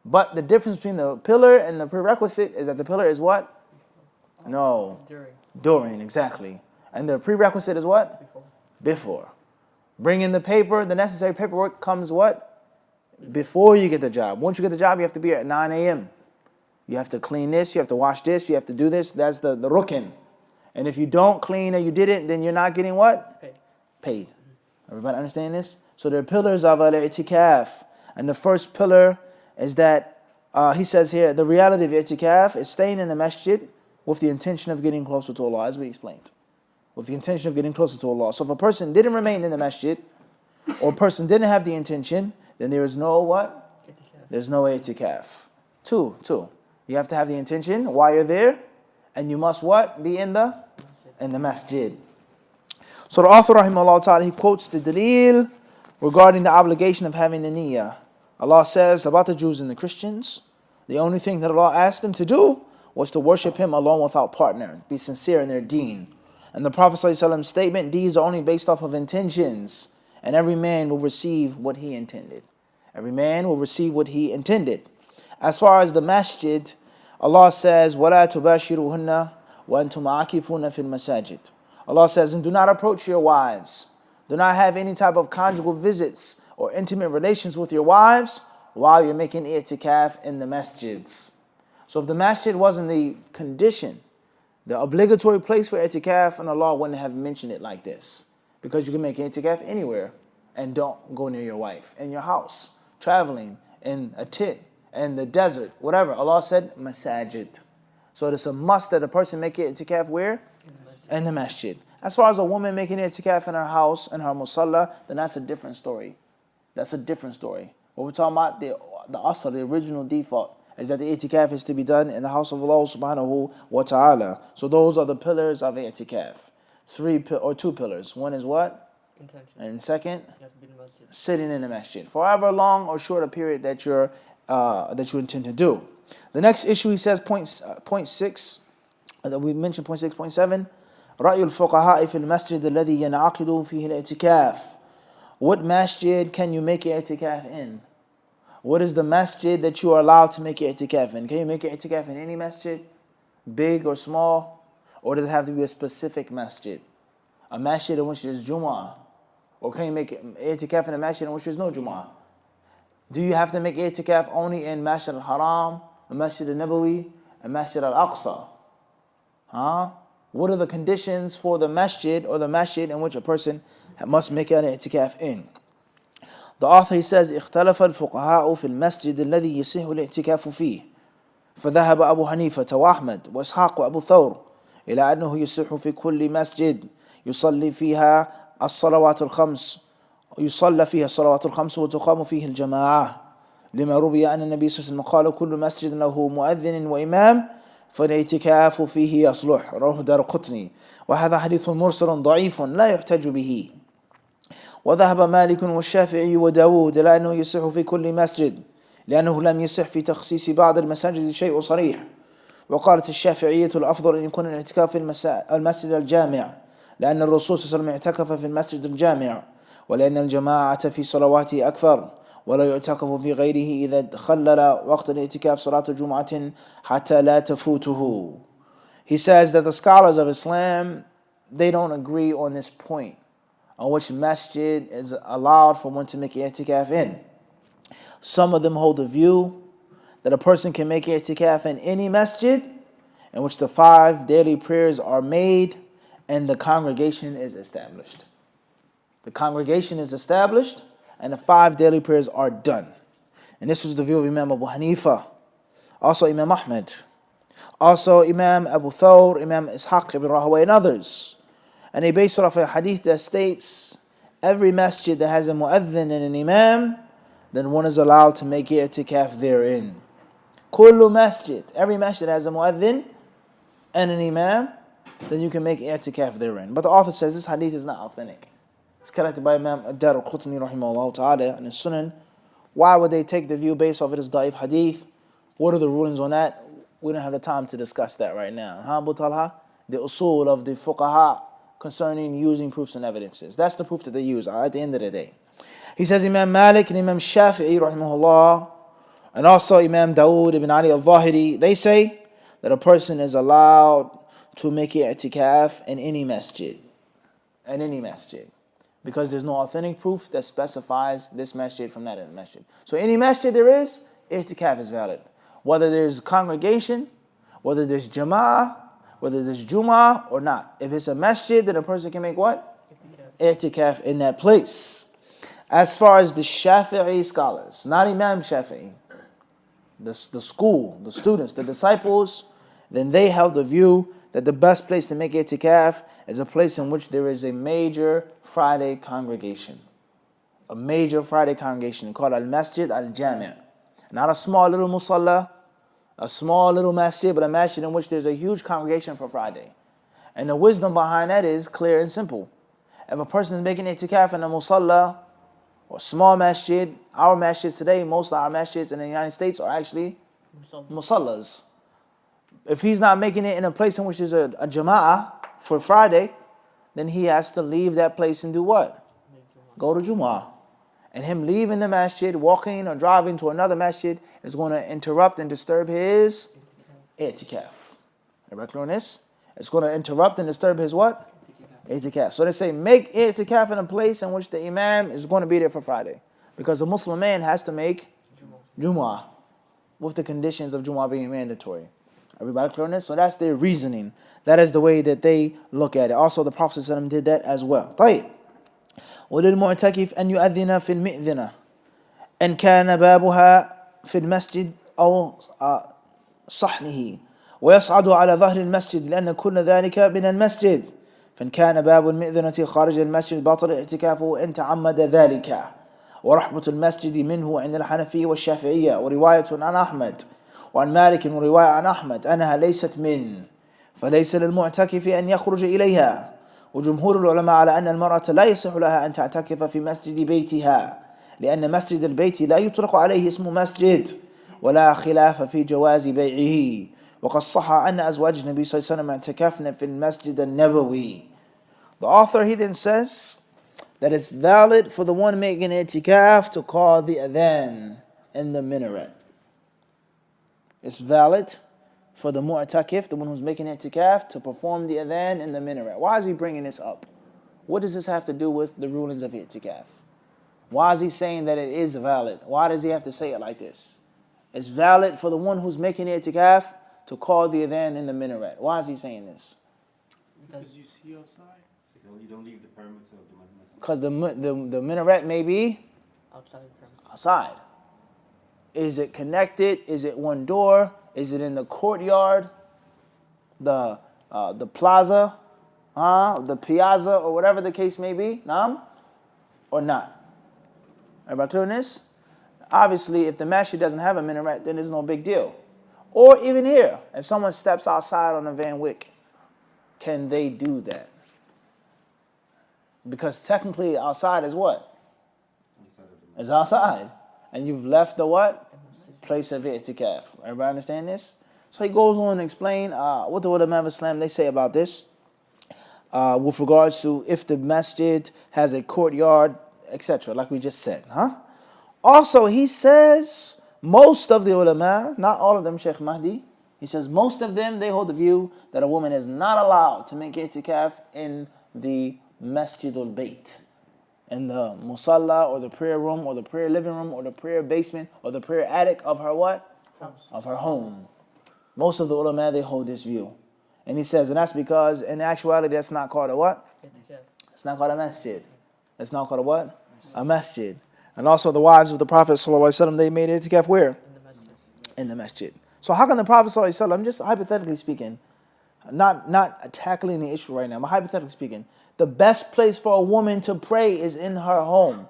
But the difference between the pillar and the prerequisite is that the pillar is what? No. During, exactly. And the prerequisite is what? Before. Bring in the paper, the necessary paperwork comes what? Before you get the job. Once you get the job, you have to be here at 9 a.m. You have to clean this, you have to wash this, you have to do this. That's the rukin. And if you don't clean or you didn't, then you're not getting what? Paid. Everybody understand this? So there are pillars of al-i'tikaf. And the first pillar is that, he says here, the reality of i'tikaf is staying in the masjid with the intention of getting closer to Allah, as we explained. With the intention of getting closer to Allah. So if a person didn't remain in the masjid, or a person didn't have the intention, then there is no what? There's no i'tikaf. Two. You have to have the intention while you're there, and you must what? Be in the masjid. So the author, rahimahullah ta'ala, he quotes the dalil regarding the obligation of having the niyyah. Allah says about the Jews and the Christians, the only thing that Allah asked them to do was to worship Him alone without partner, be sincere in their deen. And the Prophet ﷺ statement, deeds are only based off of intentions, and every man will receive what he intended. Every man will receive what he intended. As far as the masjid, Allah says, وَلَا تُبَاشِرُهُنَّ وَأَنْتُمْ عَاكِفُونَ فِي الْمَسَاجِدِ. Allah says, and do not approach your wives. Do not have any type of conjugal visits or intimate relations with your wives while you're making i'tikaf in the masjids. So if the masjid wasn't the condition, the obligatory place for i'tikaf, and Allah wouldn't have mentioned it like this. Because you can make i'tikaf anywhere and don't go near your wife, in your house, traveling, in a tent, in the desert, whatever. Allah said masajid. So it's a must that a person make i'tikaf where? In the masjid. As far as a woman making i'tikaf in her house, in her musalla, then that's a different story. That's a different story. What we're talking about, the asr, the original default, is that the i'tikaf is to be done in the house of Allah subhanahu wa ta'ala. So those are the pillars of i'tikaf. Two pillars. One is what? Intention. And second, sitting in the masjid. For however long or short a period that you intend to do. The next issue, he says, point 6, that we mentioned point 6, point 7. رأي الفقهاء في المسجد الذي ينعقد فيه الاعتكاف. What masjid can you make i'tikaf in? What is the masjid that you are allowed to make i'tikaf in? Can you make i'tikaf in any masjid? Big or small? Or does it have to be a specific masjid? A masjid in which there's Jumu'ah? Or can you make i'tikaf in a masjid in which there's no Jumu'ah? Do you have to make i'tikaf only in Masjid al-Haram, a Masjid al-Nabawi, a Masjid al-Aqsa? What are the conditions for the masjid or the masjid in which a person must make an i'tikaf in? The author, he says, اختلف الفقهاء في المسجد الذي يصح الاعتكاف فيه فذهب أبو حنيفة وأحمد وإسحاق وأبو ثور إلى أنه يصح في كل مسجد يصلى فيها الصلوات الخمس وتقام فيه الجماعة لما روي أن النبي صلى الله عليه وسلم قال كل مسجد له مؤذن وإمام فالاعتكاف فيه يصلح. رواه الدارقطني. وهذا حديث مرسل ضعيف لا يحتج به. وذهب مالك والشافعي وداود إلى أنه يصح في كل مسجد لأنه لم يصح في تخصيص بعض المساجد شيء صريح. وقالت الشافعية الأفضل أن يكون الاعتكاف في المسجد الجامع لأن الرسول صلى الله عليه وسلم اعتكف في المسجد الجامع ولأن الجماعة في صلواته أكثر ولا يعتكف في غيره إذا خلل وقت الاعتكاف صلاة جمعة حتى لا تفوته. He says that the scholars of Islam, they don't agree on this point, on which masjid is allowed for one to make i'tikaf in. Some of them hold the view that a person can make i'tikaf in any masjid in which the 5 daily prayers are made and the congregation is established. The congregation is established and the 5 daily prayers are done. And this was the view of Imam Abu Hanifa, also Imam Ahmed, also Imam Abu Thawr, Imam Ishaq ibn Rahaway, and others. And they based it off a hadith that states, every masjid that has a mu'adhin and an imam, then one is allowed to make i'tikaf therein. Kullu masjid, every masjid that has a mu'adhin and an imam, then you can make i'tikaf therein. But the author says this hadith is not authentic. It's collected by Imam Ad-Dar al-Qutni rahimahullah ta'ala in his Sunnah. Why would they take the view based off of this da'if hadith? What are the rulings on that? We don't have the time to discuss that right now. Abu Talha, the usul of the fuqaha concerning using proofs and evidences. That's the proof that they use at the end of the day. He says Imam Malik and Imam Shafi'i rahimahullah, and also Imam Dawood ibn Ali al-Zahiri, they say that a person is allowed to make i'tikaf in any masjid. In any masjid. Because there's no authentic proof that specifies this masjid from that masjid. So any masjid there is, i'tikaf is valid. Whether there's congregation, whether there's jama'ah, whether there's Jum'ah or not. If it's a masjid, then a person can make what? I'tikaf in that place. As far as the Shafi'i scholars, not Imam Shafi'i, the school, the students, the disciples, then they held the view that the best place to make i'tikaf is a place in which there is a major Friday congregation. A major Friday congregation called Al-Masjid Al-Jami'. Not a small little musalla, a small little masjid, but a masjid in which there's a huge congregation for Friday. And the wisdom behind that is clear and simple. If a person is making i'tikaf in a musalla or small masjid, our masjids today, most of our masjids in the United States are actually musallas. If he's not making it in a place in which there's a jama'ah for Friday, then he has to leave that place and do what? Go to Jumu'ah. And him leaving the masjid, walking or driving to another masjid is going to interrupt and disturb his i'tikaf. Everybody clear on this? It's going to interrupt and disturb his what? I'tikaf. So they say make i'tikaf in a place in which the imam is going to be there for Friday. Because a Muslim man has to make Jumu'ah with the conditions of Jumu'ah being mandatory. Everybody clear on this? So that's their reasoning. That is the way that they look at it. Also the Prophet ﷺ did that as well. طيب. وللمعتكف أن يؤذن في المئذنة إن كان بابها في المسجد أو صحنه ويصعد على ظهر المسجد لأن كل ذلك من المسجد فإن كان باب المئذنة خارج المسجد بطل اعتكافه إن تعمد ذلك ورحبة المسجد منه عند الحنفية والشافعية ورواية عن أحمد وعن مالك ورواية عن أحمد أنها ليست من فليس للمعتكف أن يخرج إليها وجمهور العلماء على أن المرأة لا يصح لها أن تعتكف في مسجد بيتها لأن مسجد البيت لا يطلق عليه اسم مسجد ولا خلاف في جواز بيعه وقد صح أن أزواج النبي صلى الله عليه وسلم اعتكفن في المسجد النبوي. The author he then says that it's valid for the one making i'tikaf to call the adhan in the minaret. It's valid for the mu'takif, the one who's making i'tikaf, to perform the adhan in the minaret. Why is he bringing this up? What does this have to do with the rulings of i'tikaf? Why is he saying that it is valid? Why does he have to say it like this? It's valid for the one who's making i'tikaf to call the adhan in the minaret. Why is he saying this? Because you see outside. You don't leave the perimeter of the masjid. Because the minaret may be outside. Is it connected? Is it one door? Is it in the courtyard, the plaza, the piazza, or whatever the case may be? Naam? Or not? Everybody clear on this? Obviously, if the masjid doesn't have a minaret, then there's no big deal. Or even here, if someone steps outside on a Van Wyck, can they do that? Because technically outside is what? It's outside. And you've left the what? Place of i'tikaf. Everybody understand this? So he goes on to explain what the ulama of Islam they say about this with regards to if the masjid has a courtyard, etc., like we just said. Also, he says most of the ulama, not all of them, Sheikh Mahdi, he says most of them, they hold the view that a woman is not allowed to make i'tikaf in the Masjidul Bayt, in the musalla or the prayer room or the prayer living room or the prayer basement or the prayer attic of her what? House. Of her home. Most of the ulama, they hold this view. And he says, and that's because in actuality that's not called a what? It's not called a masjid. It's not called a what? A masjid. And also the wives of the Prophet ﷺ, they made itikaf where? In the masjid. So how can the Prophet ﷺ, just hypothetically speaking, not tackling the issue right now, but hypothetically speaking, the best place for a woman to pray is in her home,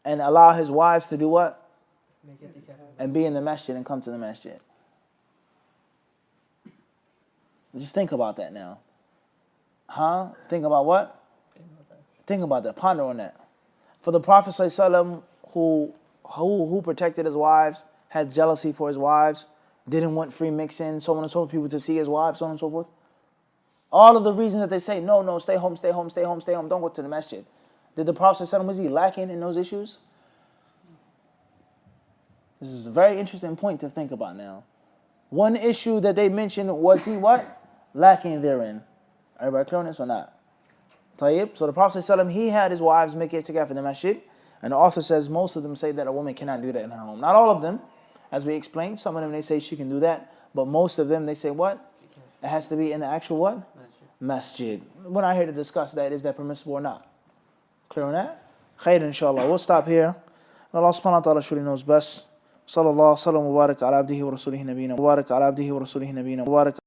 and allow his wives to do what? And be in the masjid and come to the masjid. Just think about that now. Huh? Think about what? Think about that. Ponder on that. For the Prophet ﷺ, who protected his wives, had jealousy for his wives, didn't want free mixing, so on and so forth, people to see his wives, so on and so forth. All of the reasons that they say, no, stay home, don't go to the masjid. Did the Prophet ﷺ, was he lacking in those issues? This is a very interesting point to think about now. One issue that they mentioned, was he what? Lacking therein. Everybody clear on this or not? Tayyib. So the Prophet ﷺ, he had his wives make itikaf in the masjid. And the author says most of them say that a woman cannot do that in her home. Not all of them, as we explained. Some of them, they say she can do that. But most of them, they say what? It has to be in the actual what? Masjid. We're not here to discuss that. Is that permissible or not? Clear on that? Khair, inshallah. We'll stop here. Allah subhanahu wa ta'ala surely knows best. Sallallahu sallam wa barak ala abdihi wa rasulihi nabina. Wa barak ala abdihi wa rasulihi nabina. Wa barak.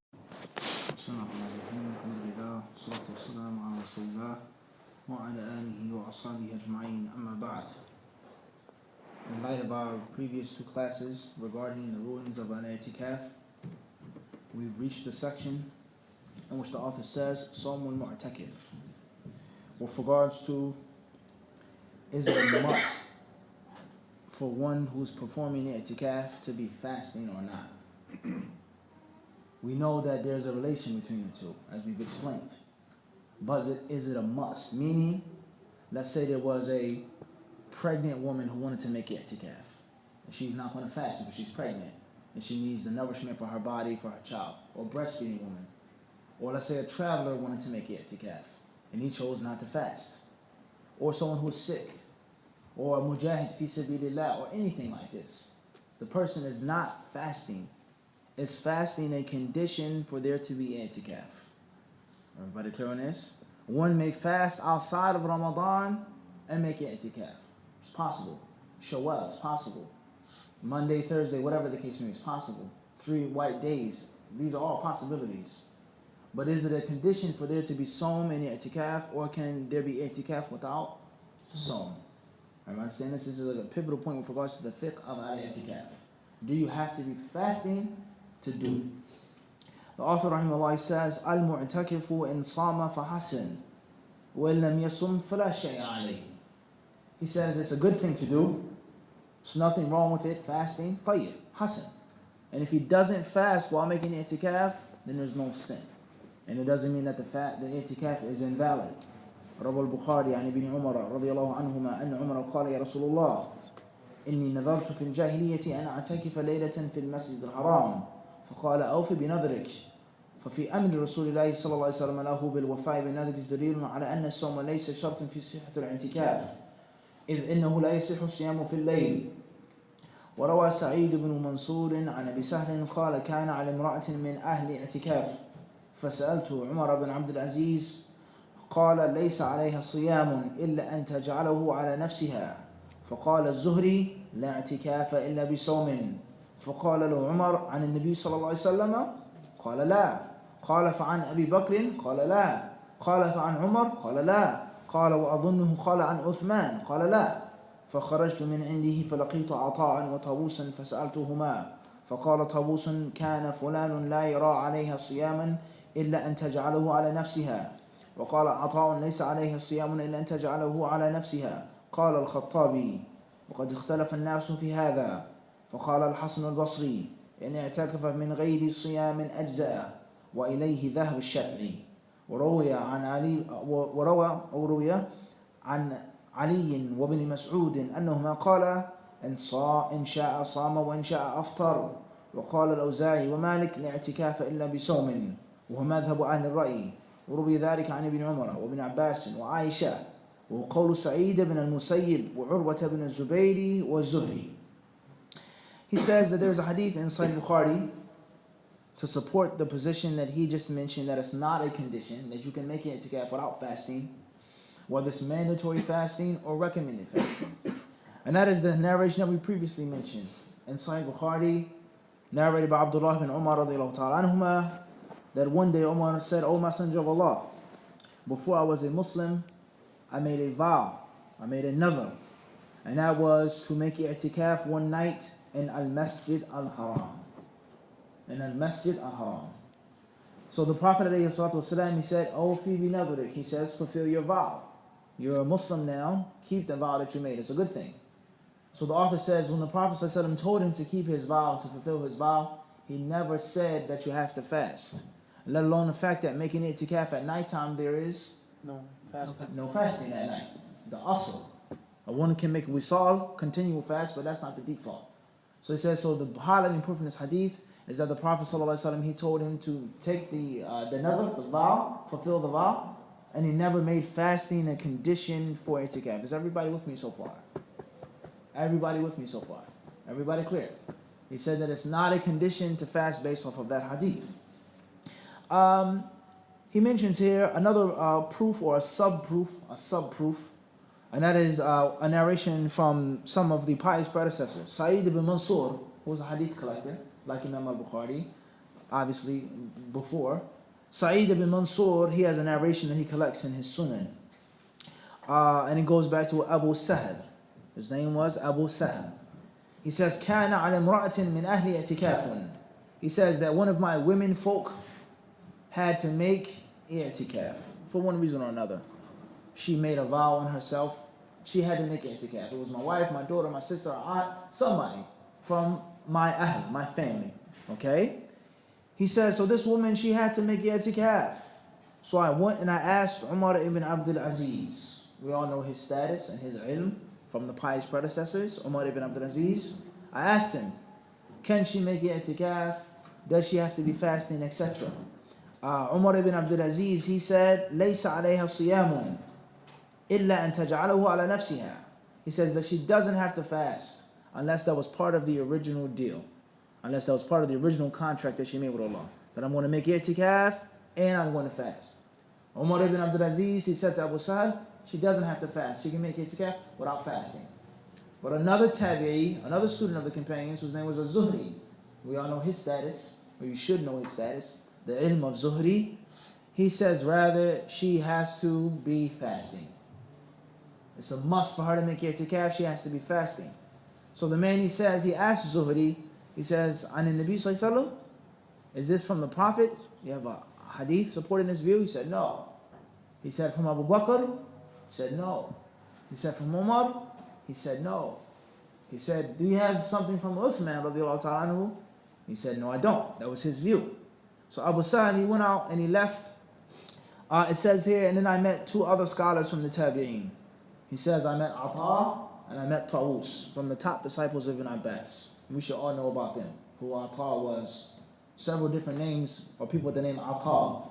In light of our previous two classes regarding the rulings of an itikaf, we've reached the section in which the author says, Sawmul Mu'takif. With regards to, is it a must for one who's performing the itikaf to be fasting or not? We know that there's a relation between the two, as we've explained. But is it a must? Meaning, let's say there was a pregnant woman who wanted to make itikaf. She's not going to fast because she's pregnant, and she needs the nourishment for her body, for her child. Or breastfeeding woman. Or let's say a traveler wanted to make itikaf, and he chose not to fast. Or someone who's sick. Or a mujahid fi sabilillah, or anything like this. The person is not fasting. Is fasting a condition for there to be itikaf? Everybody clear on this? One may fast outside of Ramadan and make itikaf. It's possible. Shawwal, it's possible. Monday, Thursday, whatever the case may be, it's possible. 3 white days, these are all possibilities. But is it a condition for there to be Sawm in itikaf, or can there be itikaf without Sawm? I'm understanding this is a pivotal point with regards to the fiqh of al-itikaf. Do you have to be fasting to do? The author rahimahullah says, Al-mu'takifu in sama fahasin, wa lam yasum fala shay'a alayhi. He says it's a good thing to do. There's nothing wrong with it, fasting. Tayyib, hasan. And if he doesn't fast while making the itikaf, then there's no sin. And it doesn't mean that the itikaf is invalid. روى البخاري عن ابن عمر رضي الله عنهما أن عمر قال يا رسول الله إني نذرت في الجاهلية أن أعتكف ليلة في المسجد الحرام فقال أوف بنذرك ففي أمر رسول الله صلى الله عليه وسلم له بالوفاء بنذر دليل على أن الصوم ليس شرط في صحة الاعتكاف إذ إنه لا يصح الصيام في الليل. وروى سعيد بن منصور عن أبي سهل قال كان على امرأة من أهل اعتكاف فسألت عمر بن عبد العزيز قال ليس عليها صيام إلا أن تجعله على نفسها فقال الزهري لا اعتكاف إلا بصوم فقال له عمر عن النبي صلى الله عليه وسلم قال لا قال فعن أبي بكر قال لا قال فعن عمر قال لا قال وأظنه قال عن عثمان قال لا فخرجت من عنده فلقيت عطاء وطاووسا فسألتهما فقال طاووس كان فلان لا يرى عليها صياما إلا أن تجعله على نفسها وقال عطاء ليس عليه الصيام إلا أن تجعله على نفسها. قال الخطابي وقد اختلف الناس في هذا فقال الحسن البصري إن اعتكف من غير صيام أجزاء وإليه ذهب الشافعي. وروي عن علي وابن مسعود أنهما قال إن شاء صام وإن شاء أفطر. وقال الأوزاعي ومالك لا اعتكاف إلا بصوم وهو مذهب أهل الرأي. وروي ذلك عن ابن عمر وابن عباس وعائشة وقول سعيد بن المسيب وعروة بن الزبير والزهري. He says that there's a hadith in Sahih Bukhari to support the position that he just mentioned, that it's not a condition, that you can make it itikaf without fasting, whether it's mandatory fasting or recommended fasting. And that is the narration that we previously mentioned in Sahih Bukhari, narrated by Abdullah bin Umar radiallahu ta'ala anhuma, that one day Umar said, "O Messenger of Allah, before I was a Muslim, I made a vow, I made another, and that was to make i'tikaf one night in Al-Masjid Al-Haram." In Al-Masjid Al-Haram. So the Prophet ﷺ, he said, "Oh, Phoebe Nadrik," he says, "fulfill your vow. You're a Muslim now, keep the vow that you made. It's a good thing." So the author says, when the Prophet ﷺ told him to keep his vow, to fulfill his vow, he never said that you have to fast. Let alone the fact that making i'tikaf at nighttime, there is No fasting. no fasting at night. The asl. A woman can make wisal, continual fast, but that's not the default. So he says, so the highlighting proof in this hadith is that the Prophet ﷺ, he told him to take the nadhr, the vow, fulfill the vow, and he never made fasting a condition for i'tikaf. Is everybody with me so far? Everybody with me so far? Everybody clear? He said that it's not a condition to fast based off of that hadith. He mentions here another proof or a sub-proof, and that is a narration from some of the pious predecessors. Sa'id ibn Mansur, who was a hadith collector, like Imam al-Bukhari, obviously before. Sa'id ibn Mansur, he has a narration that he collects in his Sunnah. And it goes back to Abu Sahl. His name was Abu Sahl. He says, كَانَ عَلَى امْرَأَةٍ مِّنْ أَهْلِ اعْتِكَافٌ. He says that one of my women folk had to make i'tikaf for one reason or another. She made a vow on herself. She had to make i'tikaf. It was my wife, my daughter, my sister, my aunt, somebody from my ahl, my family. Okay? He says, so this woman, she had to make i'tikaf. So I went and I asked Umar ibn Abdul Aziz. We all know his status and his ilm from the pious predecessors, Umar ibn Abdul Aziz. I asked him, can she make i'tikaf? Does she have to be fasting, etc.? Umar ibn Abdul Aziz, he said, لَيْسَ عَلَيْهَا صِيَامٌ إِلَّا أَن تَجْعَلَهُ عَلَى نَفْسِهَا. He says that she doesn't have to fast unless that was part of the original deal. Unless that was part of the original contract that she made with Allah. That I'm going to make i'tikaf and I'm going to fast. Umar ibn Abdul Aziz, he said to Abu Sahl, she doesn't have to fast. She can make i'tikaf without fasting. But another tabi'i, another student of the companions, whose name was Az-Zuhri, we all know his status, or you should know his status, the ilm of Zuhri, he says rather she has to be fasting. It's a must for her to make i'tikaf, she has to be fasting. So the man, he says, he asked Zuhri, he says, An Nabi Sallallahu Alaihi Wasallam, is this from the Prophet? You have a hadith supporting this view? He said, no. He said, from Abu Bakr? He said, no. He said, from Umar? He said, no. He said, do you have something from Uthman radiallahu ta'ala anhu? He said, no, I don't. That was his view. So Abu Sa'd, he went out and he left. It says here, and then I met two other scholars from the Tabi'een. He says, I met Ata and I met Tawus, from the top disciples of Ibn Abbas. We should all know about them, who Ata was. Several different names, or people with the name Ata.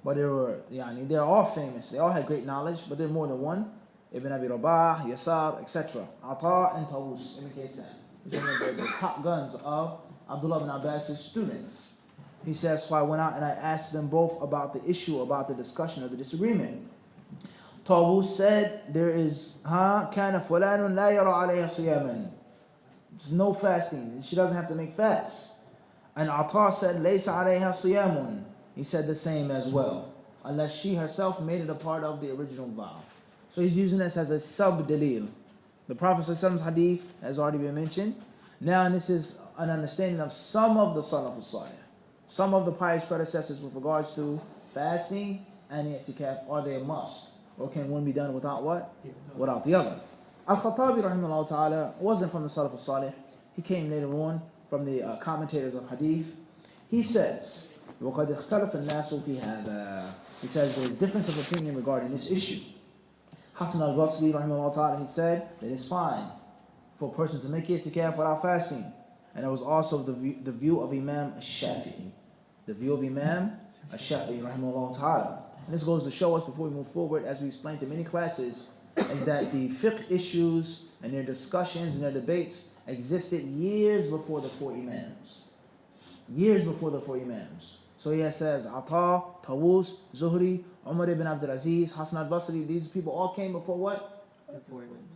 But they're all famous. They all had great knowledge, but they're more than one. Ibn Abi Rabah, Yasar, etc. Ata and Tawus, Ibn Kaysan. These are the top guns of Abdullah ibn Abbas' students. He says, so I went out and I asked them both about the issue, about the discussion of the disagreement. Tawus said, there is, كَانَ فُلَانٌ لَا يَرَى عَلَيْهَا صِيَامًا. There's no fasting. She doesn't have to make fast. And Ata said, لَيْسَ عَلَيْهَا صِيَامٌ. He said the same as well, unless she herself made it a part of the original vow. So he's using this as a sub-dalil. The Prophet's hadith has already been mentioned. Now this is an understanding of some of the Salaf al-Salih, some of the pious predecessors with regards to fasting and i'tikaf. Are they a must? Or can one be done without what? Without the other. Al-Khattabi rahimahullah ta'ala wasn't from the Salaf al-Salih. He came later on from the commentators of hadith. He says, وَقَدْ اخْتَلَفَ النَّاسُ فِي هَذَا. He says there is difference of opinion regarding this issue. Hasan al-Basri rahimahullah ta'ala, he said that it's fine for a person to make i'tikaf without fasting. And it was also the view of Imam al-Shafi'i. The view of Imam al-Shafi'i rahimahullah ta'ala. And this goes to show us, before we move forward, as we explained in many classes, is that the fiqh issues and their discussions and their debates existed years before the four Imams. Years before the four Imams. So he says, Ata, Tawus, Zuhri, Umar ibn Abdul Aziz, Hasan al-Basri, these people all came before what?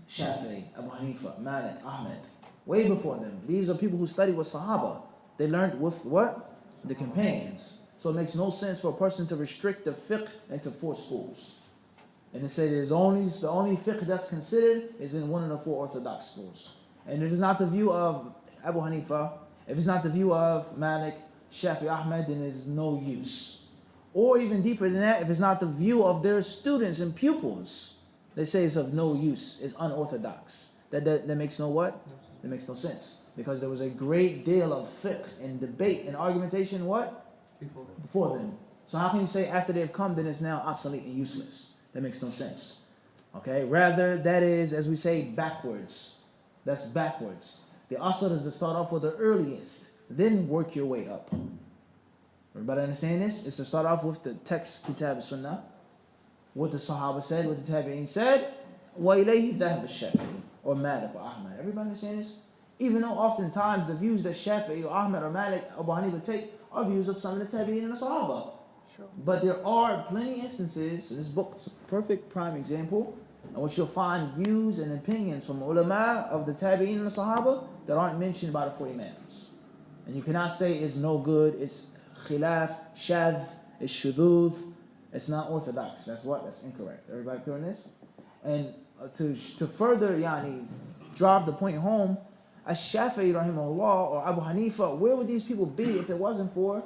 Shafi'i, Abu Hanifa, Malik, Ahmed. Way before them. These are people who studied with Sahaba. They learned with what? The companions. So it makes no sense for a person to restrict the fiqh into 4 schools. And they say the only fiqh that's considered is in one of the 4 orthodox schools. And if it's not the view of Abu Hanifa, if it's not the view of Malik, Shafi'i, Ahmed, then there's no use. Or even deeper than that, if it's not the view of their students and pupils, they say it's of no use, it's unorthodox. That makes no what? That makes no sense. Because there was a great deal of fiqh and debate and argumentation, what? Before them. So how can you say after they've come, then it's now obsolete and useless? That makes no sense. Okay? Rather, that is, as we say, backwards. That's backwards. The asr is to start off with the earliest, then work your way up. Everybody understand this? It's to start off with the text, Kitab Sunnah, what the Sahaba said, what the Tabi'in said, وَإِلَيْهِ ذَهَبَ الشَّافِعِي or Malik or Ahmad. Everybody understand this? Even though oftentimes the views that Shafi'i or Ahmad or Malik or Abu Hanifa take are views of some of the Tabi'in and the Sahaba. Sure. But there are plenty of instances, this book is a perfect prime example, in which you'll find views and opinions from ulama of the Tabi'in and the Sahaba that aren't mentioned by the 40 Imams. And you cannot say it's no good, it's khilaf, shadh, it's shudud, it's not orthodox. That's what? That's incorrect. Everybody clear on this? And to further drive the point home, Ash-Shafi'i rahimahullah or Abu Hanifa, where would these people be if it wasn't for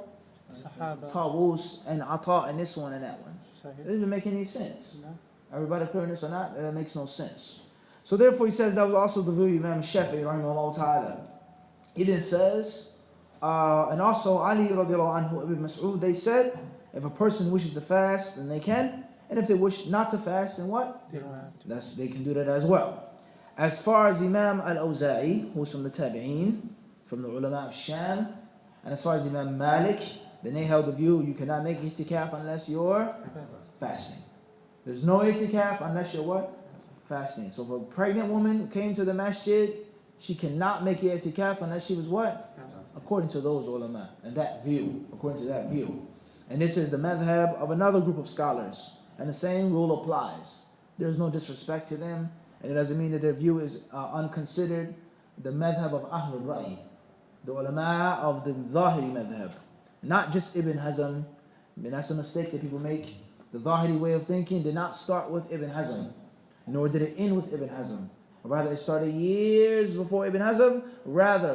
Sahaba, Tawus and Ata and this one and that one? It doesn't make any sense. No. Everybody clear on this or not? That makes no sense. So therefore he says that was also the view of Imam Shafi'i rahimahullah ta'ala. He then says, and also Ali radiallahu anhu, Ibn Mas'ud, they said, if a person wishes to fast, then they can. And if they wish not to fast, then what? They don't have to. They can do that as well. As far as Imam al-Awza'i, who's from the Tabi'een, from the ulama of Sham, and as far as Imam Malik, then they held the view you cannot make itikaf unless you're fasting. There's no itikaf unless you're what? Fasting. So if a pregnant woman came to the masjid, she cannot make itikaf unless she was what? According to those ulama, and that view, according to that view. And this is the madhab of another group of scholars. And the same rule applies. There's no disrespect to them. And it doesn't mean that their view is unconsidered. The madhab of Ahlul Ra'i, the ulama of the Zahiri madhab. Not just Ibn Hazm. I mean, that's a mistake that people make. The Zahiri way of thinking did not start with Ibn Hazm, nor did it end with Ibn Hazm. Rather, it started years before Ibn Hazm. Rather,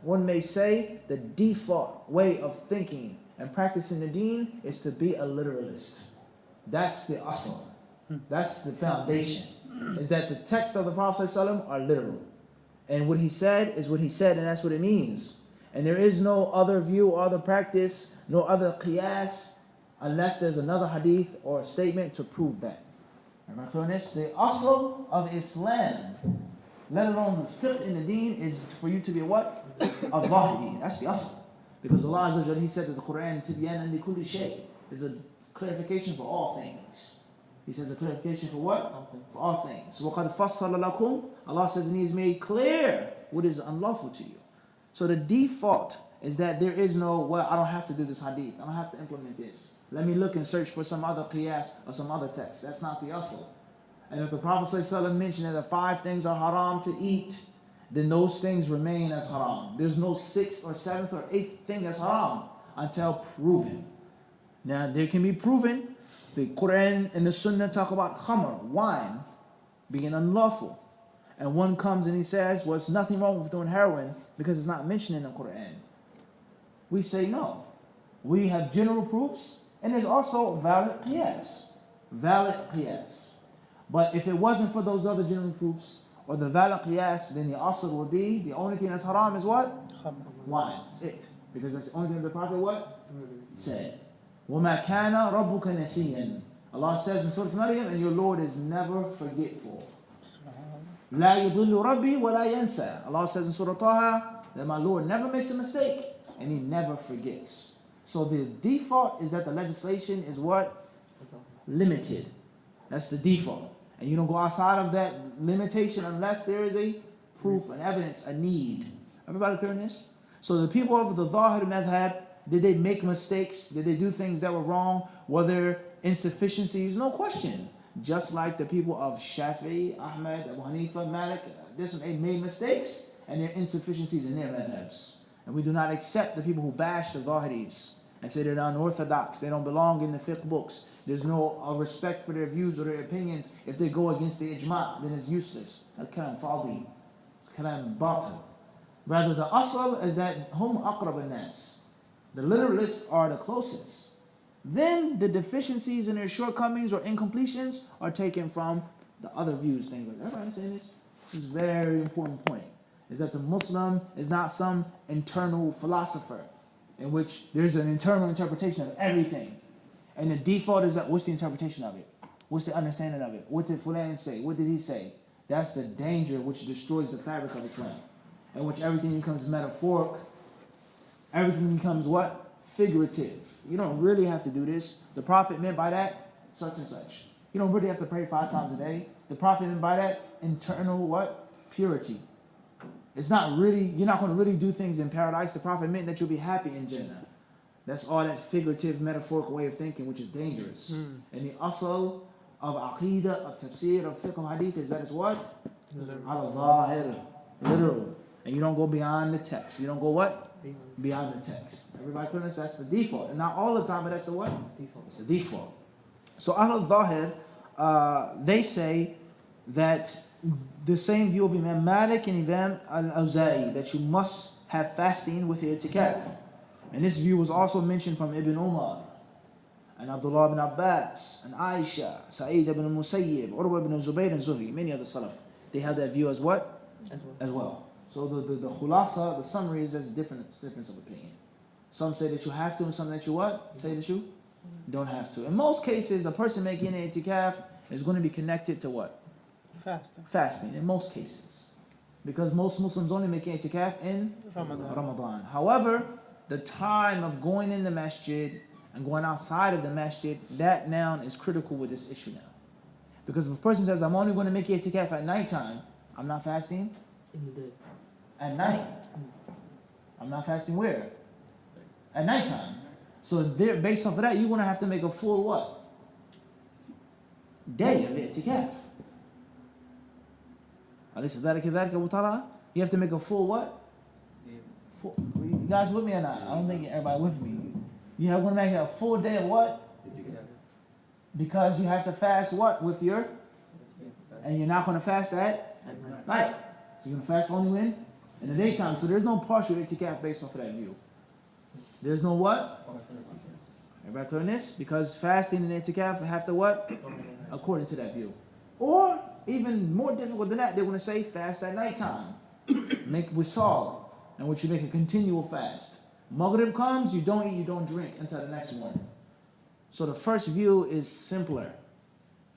one may say the default way of thinking and practicing the deen is to be a literalist. That's the asl. That's the foundation. Is that the texts of the Prophet ﷺ are literal. And what he said is what he said, and that's what it means. And there is no other view or other practice, no other qiyas, unless there's another hadith or a statement to prove that. The asl of Islam, let alone the fiqh in the deen, is for you to be what? A zahiri. That's the asl. Because Allah Azza wa Jalla, He said that the Quran, Tibyanan li kulli shay, is a clarification for all things. He says a clarification for what? For all things. وَقَدْ فَصَّلَ لَكُمْ, Allah says, and He has made clear what is unlawful to you. So the default is that there is no, well, I don't have to do this hadith. I don't have to implement this. Let me look and search for some other qiyas or some other text. That's not the asl. And if the Prophet ﷺ mentioned that the 5 things are haram to eat, then those things remain as haram. There's no 6th or 7th or 8th thing that's haram until proven. Now, there can be proven. The Quran and the Sunnah talk about khamr, wine, being unlawful. And one comes and he says, well, it's nothing wrong with doing heroin because it's not mentioned in the Quran. We say no. We have general proofs, and there's also valid qiyas. Valid qiyas. But if it wasn't for those other general proofs, or the valid qiyas, then the asl would be, the only thing that's haram is what? Wine. That's it. Because that's the only thing the Prophet what? Said. وَمَا كَانَ رَبُّكَ نَسِيًّا. Allah says in Surah Maryam, and your Lord is never forgetful. لَا يُضِلُّ رَبِّي وَلَا يَنْسَى. Allah says in Surah Taha, that my Lord never makes a mistake, and He never forgets. So the default is that the legislation is what? Limited. That's the default. And you don't go outside of that limitation unless there is a proof, an evidence, a need. Everybody clear on this? So the people of the Zahir Madhab, did they make mistakes? Did they do things that were wrong? Were there insufficiencies? No question. just like the people of Shafi'i, Ahmed, Abu Hanifa, Malik, they made mistakes and there are insufficiencies in their madhabs. And we do not accept the people who bash the Zahiris and say they're unorthodox, they don't belong in the fiqh books. There's no respect for their views or their opinions. If they go against the ijma', then it's useless. That's kalam fadi, kalam batil. Rather, the asl is that hum aqrab an-nas. The literalists are the closest. Then the deficiencies and their shortcomings or incompletions are taken from the other views. Things like, everybody saying this? This is a very important point. Is that the Muslim is not some internal philosopher in which there's an internal interpretation of everything. And the default is that what's the interpretation of it? What's the understanding of it? What did Fulan say? What did he say? That's the danger which destroys the fabric of Islam. In which everything becomes metaphoric. Everything becomes what? Figurative. You don't really have to do this. The Prophet meant by that, such and such. You don't really have to pray 5 times a day. The Prophet meant by that, internal what? Purity. It's not really, you're not going to really do things in paradise. The Prophet meant that you'll be happy in Jannah. That's all that figurative, metaphorical way of thinking, which is dangerous. And the asl of aqidah, of tafsir, of fiqh, of hadith is that it's what? Al-Zahir. Literal. And you don't go beyond the text. You don't go what? Beyond the text. Everybody clear? That's the default. And not all the time, but that's the what? Default. It's the default. So Al-Zahir, they say that the same view of Imam Malik and Imam Al-Awza'i, that you must have fasting with the itikaf. And this view was also mentioned from Ibn Umar, and Abdullah ibn Abbas, and Aisha, Sa'id ibn Musayyib, Urwa ibn Zubayr, and Zuhri, many other Salaf. They have that view as what? As well. So the khulasa, the summary is there's difference of opinion. Some say that you have to, and some that you what? Say that you don't have to. In most cases, a person making an itikaf is going to be connected to what? Fasting, in most cases. Because most Muslims only make an itikaf in Ramadan. However, the time of going in the masjid and going outside of the masjid, that now is critical with this issue now. Because if a person says, I'm only going to make itikaf at nighttime, I'm not fasting in the day. At night. I'm not fasting where? At nighttime. So based off of that, you're going to have to make a full what? Day of itikaf. You have to make a full what? You guys with me or not? I don't think everybody with me. You have to make a full day of what? Because you have to fast what with your? And you're not going to fast at night. So you're going to fast only when? In the daytime. So there's no partial itikaf based off of that view. There's no what? Everybody clear on this? Because fasting and itikaf have to what? According to that view. Or even more difficult than that, they're going to say fast at nighttime. Make wisal. In which you make a continual fast. Maghrib comes, you don't eat, you don't drink until the next morning. So the first view is simpler.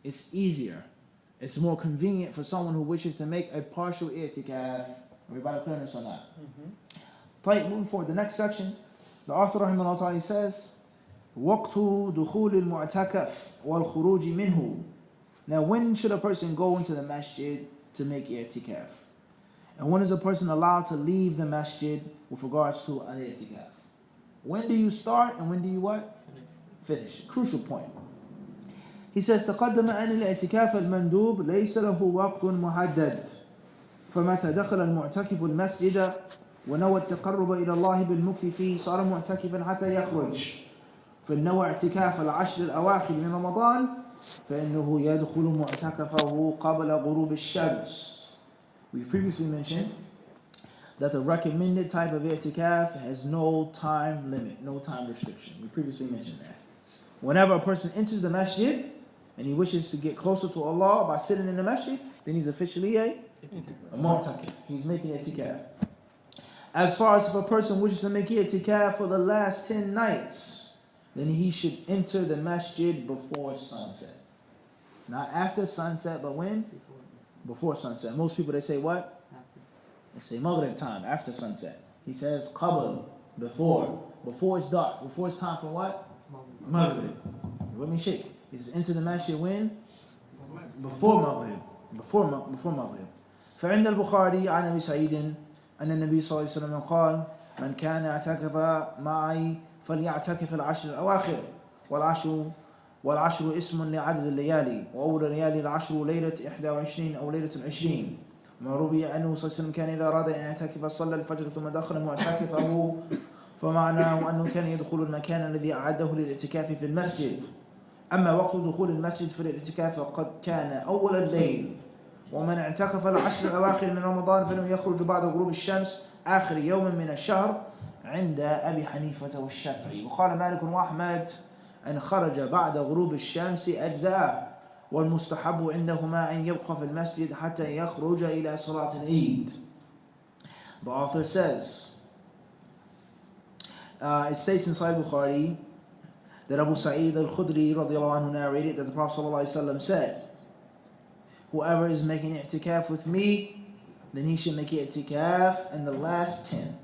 It's easier. It's more convenient for someone who wishes to make a partial i'tikaf. Everybody clear this or not? Right, moving forward, the next section, the author rahimahullah ta'ala says, وَقْتُ دُخُولِ الْمُعْتَكَفِ وَالْخُرُوجِ مِنْهُ. Now when should a person go into the masjid to make i'tikaf? And when is a person allowed to leave the masjid with regards to an i'tikaf? When do you start and when do you what? Finish. Crucial point. He says, تقدم أن الاعتكاف المندوب ليس له وقت محدد فمتى دخل المعتكف المسجد ونوى التقرب إلى الله بالمكث فيه صار معتكفا حتى يخرج فإن نوى اعتكاف العشر الأواخر من رمضان فإنه يدخل معتكفه قبل غروب الشمس. We've previously mentioned that the recommended type of i'tikaf has no time limit, no time restriction. We previously mentioned that. Whenever a person enters the masjid and he wishes to get closer to Allah by sitting in the masjid, then he's officially a mu'takif. He's making i'tikaf. As far as if a person wishes to make i'tikaf for the last 10 nights, then he should enter the masjid before sunset. Not after sunset, but when? Before sunset. Most people, they say what? They say Maghrib time, after sunset. He says qabl, before it's dark, before it's time for what? Maghrib. Let me shake. He says enter the masjid when? Before Maghrib. Before Maghrib. فعند البخاري عن أبي سعيد أن النبي صلى الله عليه وسلم قال من كان اعتكف معي فليعتكف العشر الأواخر والعشر والعشر اسم لعدد الليالي وأول الليالي العشر ليلة 21 أو ليلة 20. ما روي أنه صلى الله عليه وسلم كان إذا أراد أن يعتكف صلى الفجر ثم دخل معتكفه فمعناه أنه كان يدخل المكان الذي أعده للاعتكاف في المسجد. أما وقت دخول المسجد في الاعتكاف فقد كان أول الليل. ومن اعتكف العشر الأواخر من رمضان فإنه يخرج بعد غروب الشمس آخر يوم من الشهر عند أبي حنيفة والشافعي. وقال مالك وأحمد أن خرج بعد غروب الشمس أجزاء، والمستحب عندهما أن يبقى في المسجد حتى يخرج إلى صلاة العيد. The author says, it states in Sahih Bukhari that Abu Sa'id al-Khudri radiallahu anhu narrated that the Prophet sallallahu alaihi wasallam said, whoever is making i'tikaf with me, then he should make i'tikaf in the last 10.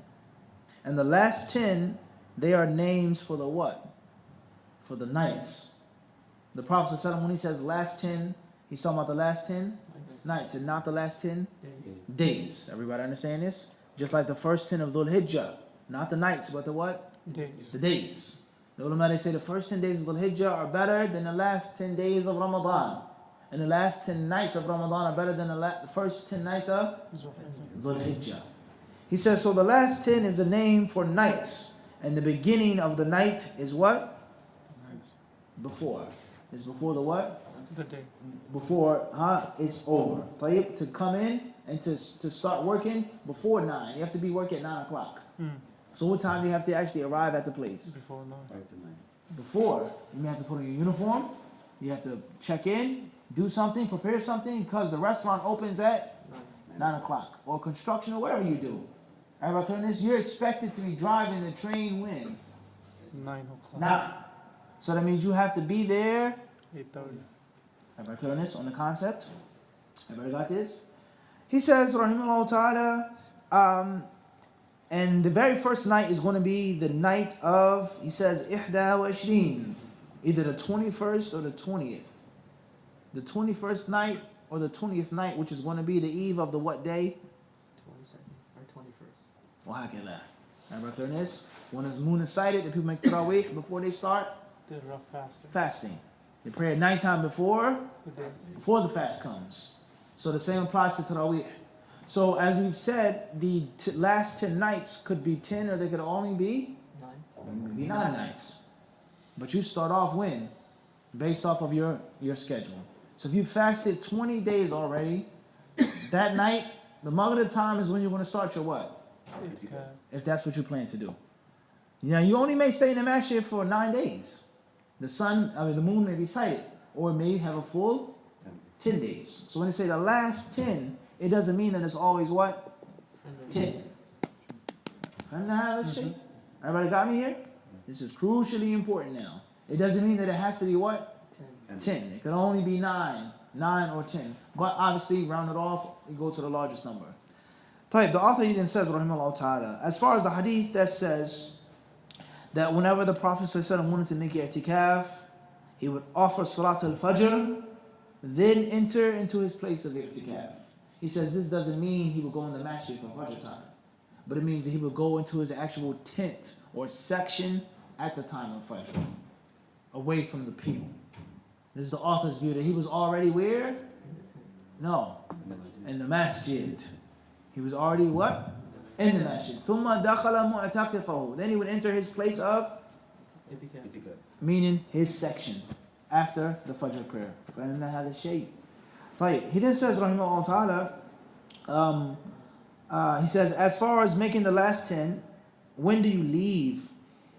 And the last 10, they are names for the what? For the nights. The Prophet sallallahu alaihi wasallam, when he says last 10, he's talking about the last 10 nights and not the last 10 days. Everybody understand this? Just like the first 10 of Dhul Hijjah, not the nights, but the what? Days. The days. The ulama, they say the first 10 days of Dhul Hijjah are better than the last 10 days of Ramadan. And the last 10 nights of Ramadan are better than the first 10 nights of Dhul Hijjah. He says, so the last 10 is the name for nights. And the beginning of the night is what? Before. It's before the what? The day. Before it's over. To come in and to start working before 9. You have to be working at 9 o'clock. So what time do you have to actually arrive at the place? Before 9. Before. You may have to put on your uniform. You have to check in, do something, prepare something, because the restaurant opens at 9 o'clock. Or construction or whatever you do. You're expected to be driving the train when? 9 o'clock. 9. So that means you have to be there. 8:30. Everybody clear on this, on the concept? Everybody got this? He says, rahimahullah ta'ala, and the very first night is going to be the night of, he says, ihda wa ishrin, either the 21st or the 20th. The 21st night or the 20th night, which is going to be the eve of the what day? 22nd or 21st. Wahakillah. Everybody clear on this? When the moon is sighted, the people make tarawih before they start They're fasting. fasting. They pray at nighttime before the fast comes. So the same applies to tarawih. So as we've said, the last 10 nights could be 10 or they could only be 9 nights. But you start off when? Based off of your schedule. So if you fasted 20 days already, that night, the Maghrib time is when you're going to start your what? Itikaf. If that's what you plan to do. Now you only may stay in the masjid for 9 days. The moon may be sighted, or it may have a full 10 days. So when they say the last 10, it doesn't mean that it's always what? 10. Everybody got me here? This is crucially important now. It doesn't mean that it has to be what? 10. It can only be 9 or 10. But obviously, round it off, you go to the largest number. The author then says, rahimahullah ta'ala, as far as the hadith that says that whenever the Prophet ﷺ wanted to make i'tikaf, he would offer Salat al-Fajr, then enter into his place of i'tikaf. He says this doesn't mean he would go in the masjid for Fajr time, but it means that he would go into his actual tent or section at the time of Fajr, away from the people. This is the author's view that he was already where? No, in the masjid. He was already what? In the masjid. ثُمَّ دَخَلَ مُعْتَكِفَهُ. Then he would enter his place of Itikaf. meaning his section after the Fajr prayer. فَإِنَّ هَذَا الشَّيْء. He then says, rahimahullah ta'ala, he says, as far as making the last 10, when do you leave?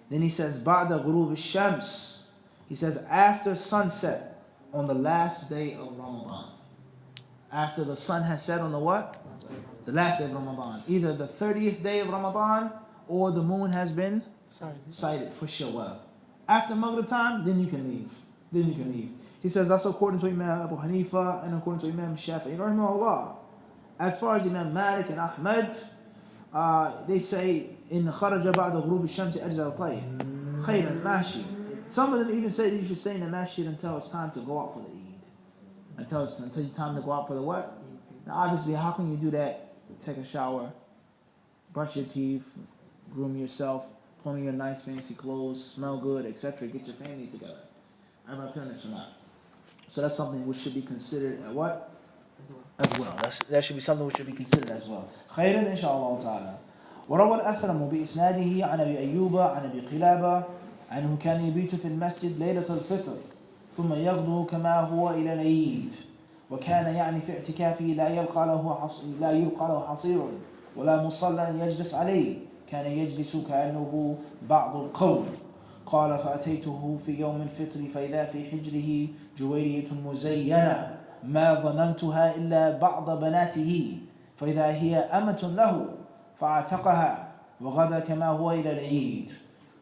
Then he says, بَعْدَ غُرُوبِ الشَّمْسِ. He says, after sunset on the last day of Ramadan. After the sun has set on the what? The last day of Ramadan. Either the 30th day of Ramadan or the moon has been sighted for Shawwal. After Maghrib time, then you can leave. He says that's according to Imam Abu Hanifa and according to Imam Shafi'i. Rahimahullah. As far as Imam Malik and Ahmad, they say, in kharaja ba'da ghurub ash-shams ajza al-tayyib. Khayran mashi. Some of them even say that you should stay in the masjid until it's time to go out for the Eid. Until it's time to go out for the what? Now obviously, how can you do that? Take a shower, brush your teeth, groom yourself, put on your nice fancy clothes, smell good, etc. Get your family together. Am I clear on this or not? So that's something which should be considered what? As well. That should be something which should be considered as well. خيرا إن شاء الله تعالى. وروى الأثرم بإسناده عن أبي أيوب عن أبي قلابة عنه كان يبيت في المسجد ليلة الفطر ثم يغدو كما هو إلى العيد وكان يعني في اعتكافه لا يلقى له حصير ولا مصلى يجلس عليه كان يجلس كأنه بعض القوم قال فأتيته في يوم الفطر فإذا في حجره جويرية مزينة ما ظننتها إلا بعض بناته فإذا هي أمة له فاعتقها وغدا كما هو إلى العيد.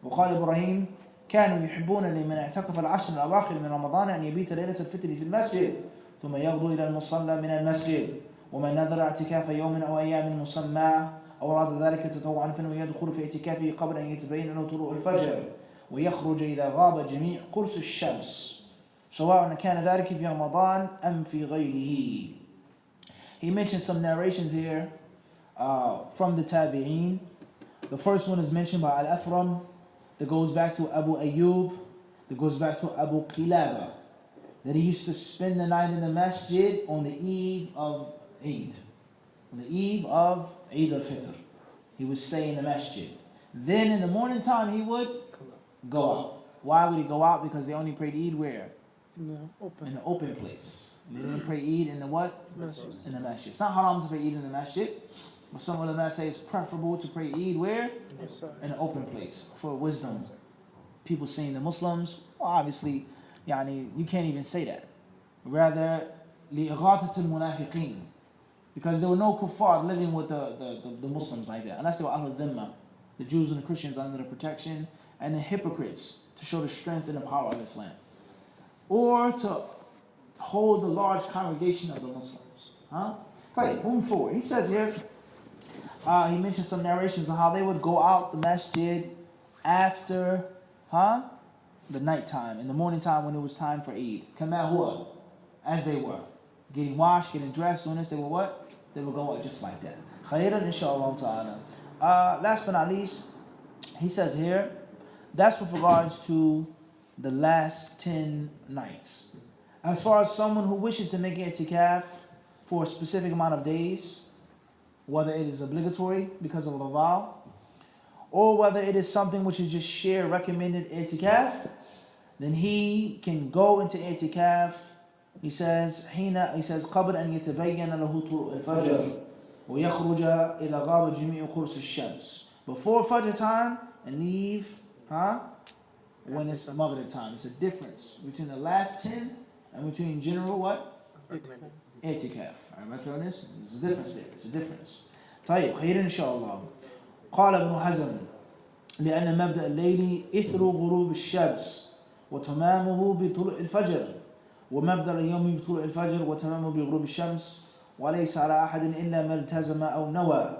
وقال إبراهيم كانوا يحبون لمن اعتكف العشر الأواخر من رمضان أن يبيت ليلة الفطر في المسجد ثم يغدو إلى المصلى من المسجد ومن نذر اعتكاف يوم أو أيام مسمى أو أراد ذلك تطوعا فإنه يدخل في اعتكافه قبل أن يتبين له طلوع الفجر ويخرج إذا غاب جميع قرص الشمس سواء كان ذلك في رمضان أم في غيره. He mentioned some narrations here from the Tabi'een. The first one is mentioned by Al-Athram that goes back to Abu Ayyub, that goes back to Abu Qilaba, that he used to spend the night in the masjid on the eve of Eid. On the eve of Eid al-Fitr. He would stay in the masjid. Then in the morning time he would go out. Why would he go out? Because they only prayed Eid where? In the open place. They didn't pray Eid in the what? Masjid. In the masjid. It's not haram to pray Eid in the masjid. But some of them say it's preferable to pray Eid where? In an open place. For wisdom. People saying the Muslims, well, obviously, you can't even say that. Rather, لِإِغَاثَةِ الْمُنَافِقِينَ. Because there were no kuffar living with the Muslims like that. Unless they were Ahl al-Dhimma. The Jews and the Christians under the protection. And the hypocrites to show the strength and the power of Islam. Or to hold the large congregation of the Muslims. Right, move forward. He says here, he mentioned some narrations of how they would go out the masjid after the nighttime, in the morning time when it was time for Eid. Kama huwa, as they were. Getting washed, getting dressed, doing this, they were what? They would go out just like that. Khayran inshaAllah ta'ala. Last but not least, he says here, that's with regards to the last 10 nights. As far as someone who wishes to make itikaf for a specific amount of days, whether it is obligatory because of a vow, or whether it is something which is just sheer recommended itikaf, then he can go into itikaf. He says, قبل أن يتبين له طلوع الفجر ويخرج إلى غاب جميع قرص الشمس. Before Fajr time and leave, when it's Maghrib time. It's a difference between the last 10 and between general what? Itikaf. Am I clear on this? There's a difference there. It's a difference. طيب خير إن شاء الله. قال ابن حزم لأن مبدأ الليل إثر غروب الشمس وتمامه بطلوع الفجر ومبدأ اليوم بطلوع الفجر وتمامه بغروب الشمس وليس على أحد إلا ما التزم أو نوى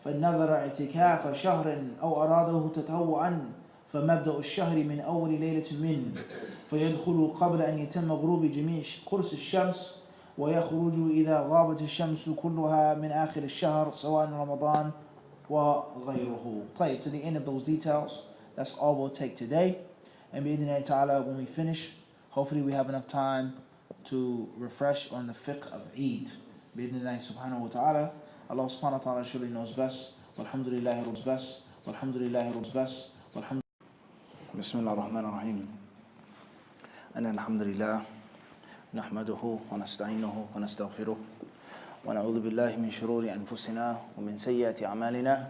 فإن نذر اعتكاف شهر أو أراده تطوعا فمبدأ الشهر من أول ليلة منه فيدخل قبل أن يتم غروب جميع قرص الشمس ويخرج إذا غابت الشمس كلها من آخر الشهر سواء رمضان وغيره. طيب, to the end of those details, that's all we'll take today. And بإذن ta'ala, when we finish, hopefully we have enough time to refresh on the fiqh of Eid. بإذن subhanahu wa ta'ala. Allah subhanahu wa ta'ala surely knows best. Walhamdulillahi rabbil best. Walhamdulillahi rabbil best. Walhamdulillah. بسم الله الرحمن الرحيم أن الحمد لله نحمده ونستعينه ونستغفره ونعوذ بالله من شرور أنفسنا ومن سيئات أعمالنا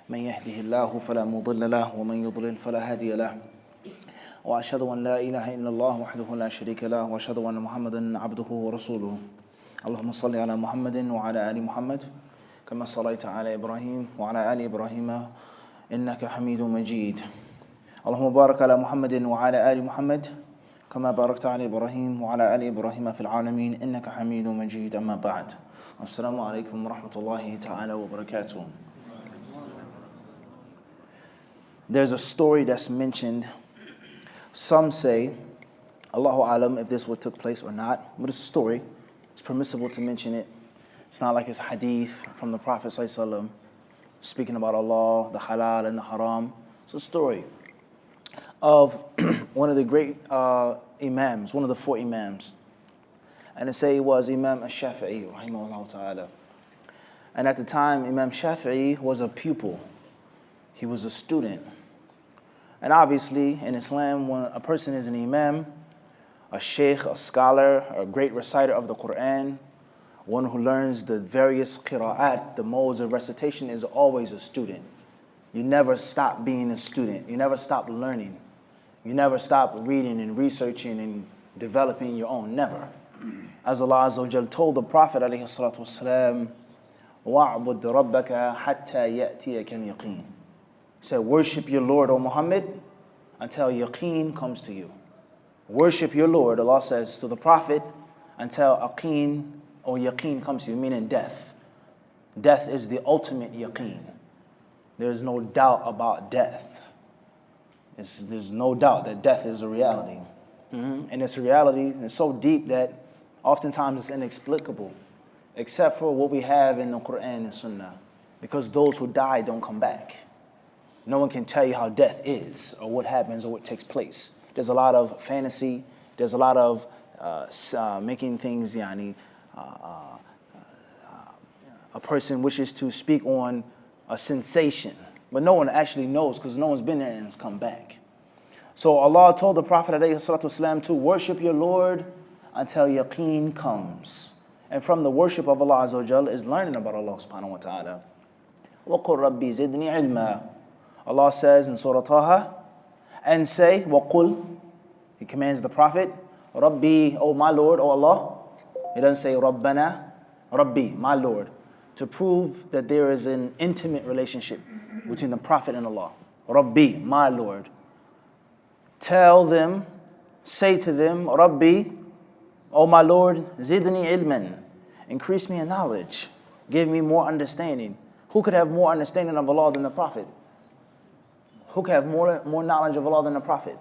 من يهده الله فلا مضل له ومن يضلل فلا هادي له وأشهد أن لا إله إلا الله وحده لا شريك له وأشهد أن محمدا عبده ورسوله اللهم صل على محمد وعلى آل محمد كما صليت على إبراهيم وعلى آل إبراهيم إنك حميد مجيد اللهم بارك على محمد وعلى آل محمد كما باركت على إبراهيم وعلى آل إبراهيم في العالمين إنك حميد مجيد أما بعد السلام عليكم ورحمة الله تعالى وبركاته. There's a story that's mentioned. Some say, Allahu Alam, if this what took place or not, but it's a story. It's permissible to mention it. It's not like it's hadith from the Prophet ﷺ speaking about Allah, the halal and the haram. It's a story. of one of the great imams, one of the four imams. And they say it was Imam al-Shafi'i, rahimahullah ta'ala. And at the time, Imam Shafi'i was a pupil. He was a student. And obviously, in Islam, when a person is an imam, a sheikh, a scholar, a great reciter of the Quran, one who learns the various qira'at, the modes of recitation, is always a student. You never stop being a student. You never stop learning. You never stop reading and researching and developing your own. Never. As Allah Azza wa Jal told the Prophet alayhi salatu wasalam, وَاعْبُدْ رَبَّكَ حَتَّى يَأْتِيَكَ الْيَقِينَ. He said, worship your Lord, O Muhammad, until yaqeen comes to you. Worship your Lord, Allah says to the Prophet, until aqeen or yaqeen comes to you, meaning death. Death is the ultimate yaqeen. There's no doubt about death. There's no doubt that death is a reality. And it's a reality that's so deep that oftentimes it's inexplicable, except for what we have in the Quran and Sunnah. Because those who die don't come back. No one can tell you how death is, or what happens, or what takes place. There's a lot of fantasy. There's a lot of making things, a person wishes to speak on a sensation, but no one actually knows because no one's been there and has come back. So Allah told the Prophet ﷺ to worship your Lord until yaqeen comes. And from the worship of Allah Azza wa Jal is learning about Allah subhanahu wa ta'ala. وَقُلْ رَبِّي زِدْنِي عِلْمًا. Allah says in Surah Taha, and say, وَقُلْ. He commands the Prophet, Rabbi, oh my Lord, oh Allah. He doesn't say Rabbana, Rabbi, my Lord, to prove that there is an intimate relationship between the Prophet and Allah. Rabbi, my Lord. Tell them, say to them, Rabbi, oh my Lord, zidni ilman, increase me in knowledge, give me more understanding. Who could have more understanding of Allah than the Prophet? Who could have more knowledge of Allah than the Prophet?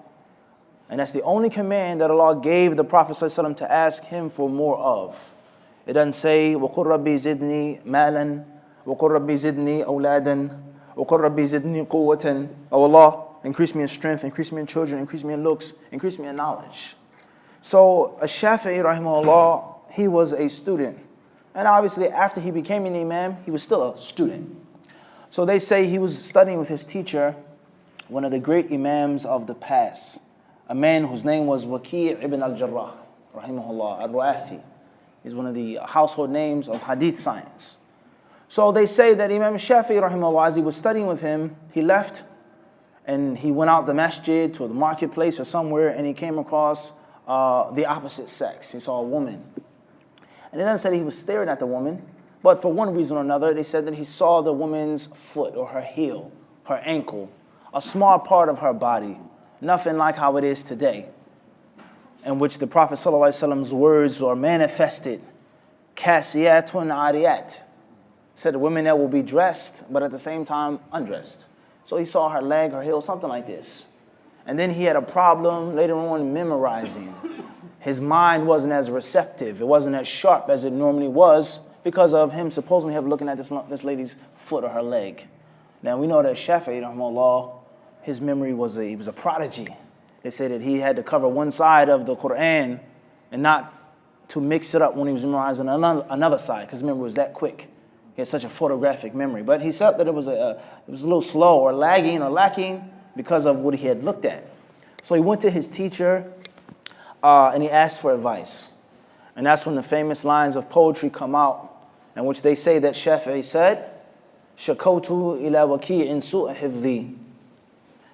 And that's the only command that Allah gave the Prophet ﷺ to ask him for more of. It doesn't say, وَقُلْ رَبِّي زِدْنِي مَالًا وَقُلْ رَبِّي زِدْنِي أَوْلَادًا وَقُلْ رَبِّي زِدْنِي قُوَّةً. Oh Allah, increase me in strength, increase me in children, increase me in looks, increase me in knowledge. So, Shafi'i rahimahullah, he was a student. And obviously, after he became an imam, he was still a student. So they say he was studying with his teacher, one of the great imams of the past, a man whose name was Waki' ibn al-Jarrah, rahimahullah, al-Ru'asi. He's one of the household names of hadith science. So they say that Imam Shafi'i, rahimahullah, as he was studying with him, he left and he went out the masjid to the marketplace or somewhere, and he came across the opposite sex. He saw a woman. And it doesn't say that he was staring at the woman, but for one reason or another, they said that he saw the woman's foot or her heel, her ankle, a small part of her body, nothing like how it is today, in which the Prophet ﷺ's words are manifested. Kasiyatun ariyat. Said the women that will be dressed, but at the same time undressed. So he saw her leg, her heel, something like this. And then he had a problem later on memorizing. His mind wasn't as receptive. It wasn't as sharp as it normally was because of him supposedly have looking at this lady's foot or her leg. Now we know that Shafi'i, rahimahullah, his memory was he was a prodigy. They say that he had to cover one side of the Quran and not to mix it up when he was memorizing another side, because memory was that quick. He had such a photographic memory. But he felt that it was a little slow or lagging or lacking because of what he had looked at. So he went to his teacher and he asked for advice. And that's when the famous lines of poetry come out, in which they say that Shafi'i said, Shakotu ila waki'in su'a hifdhi.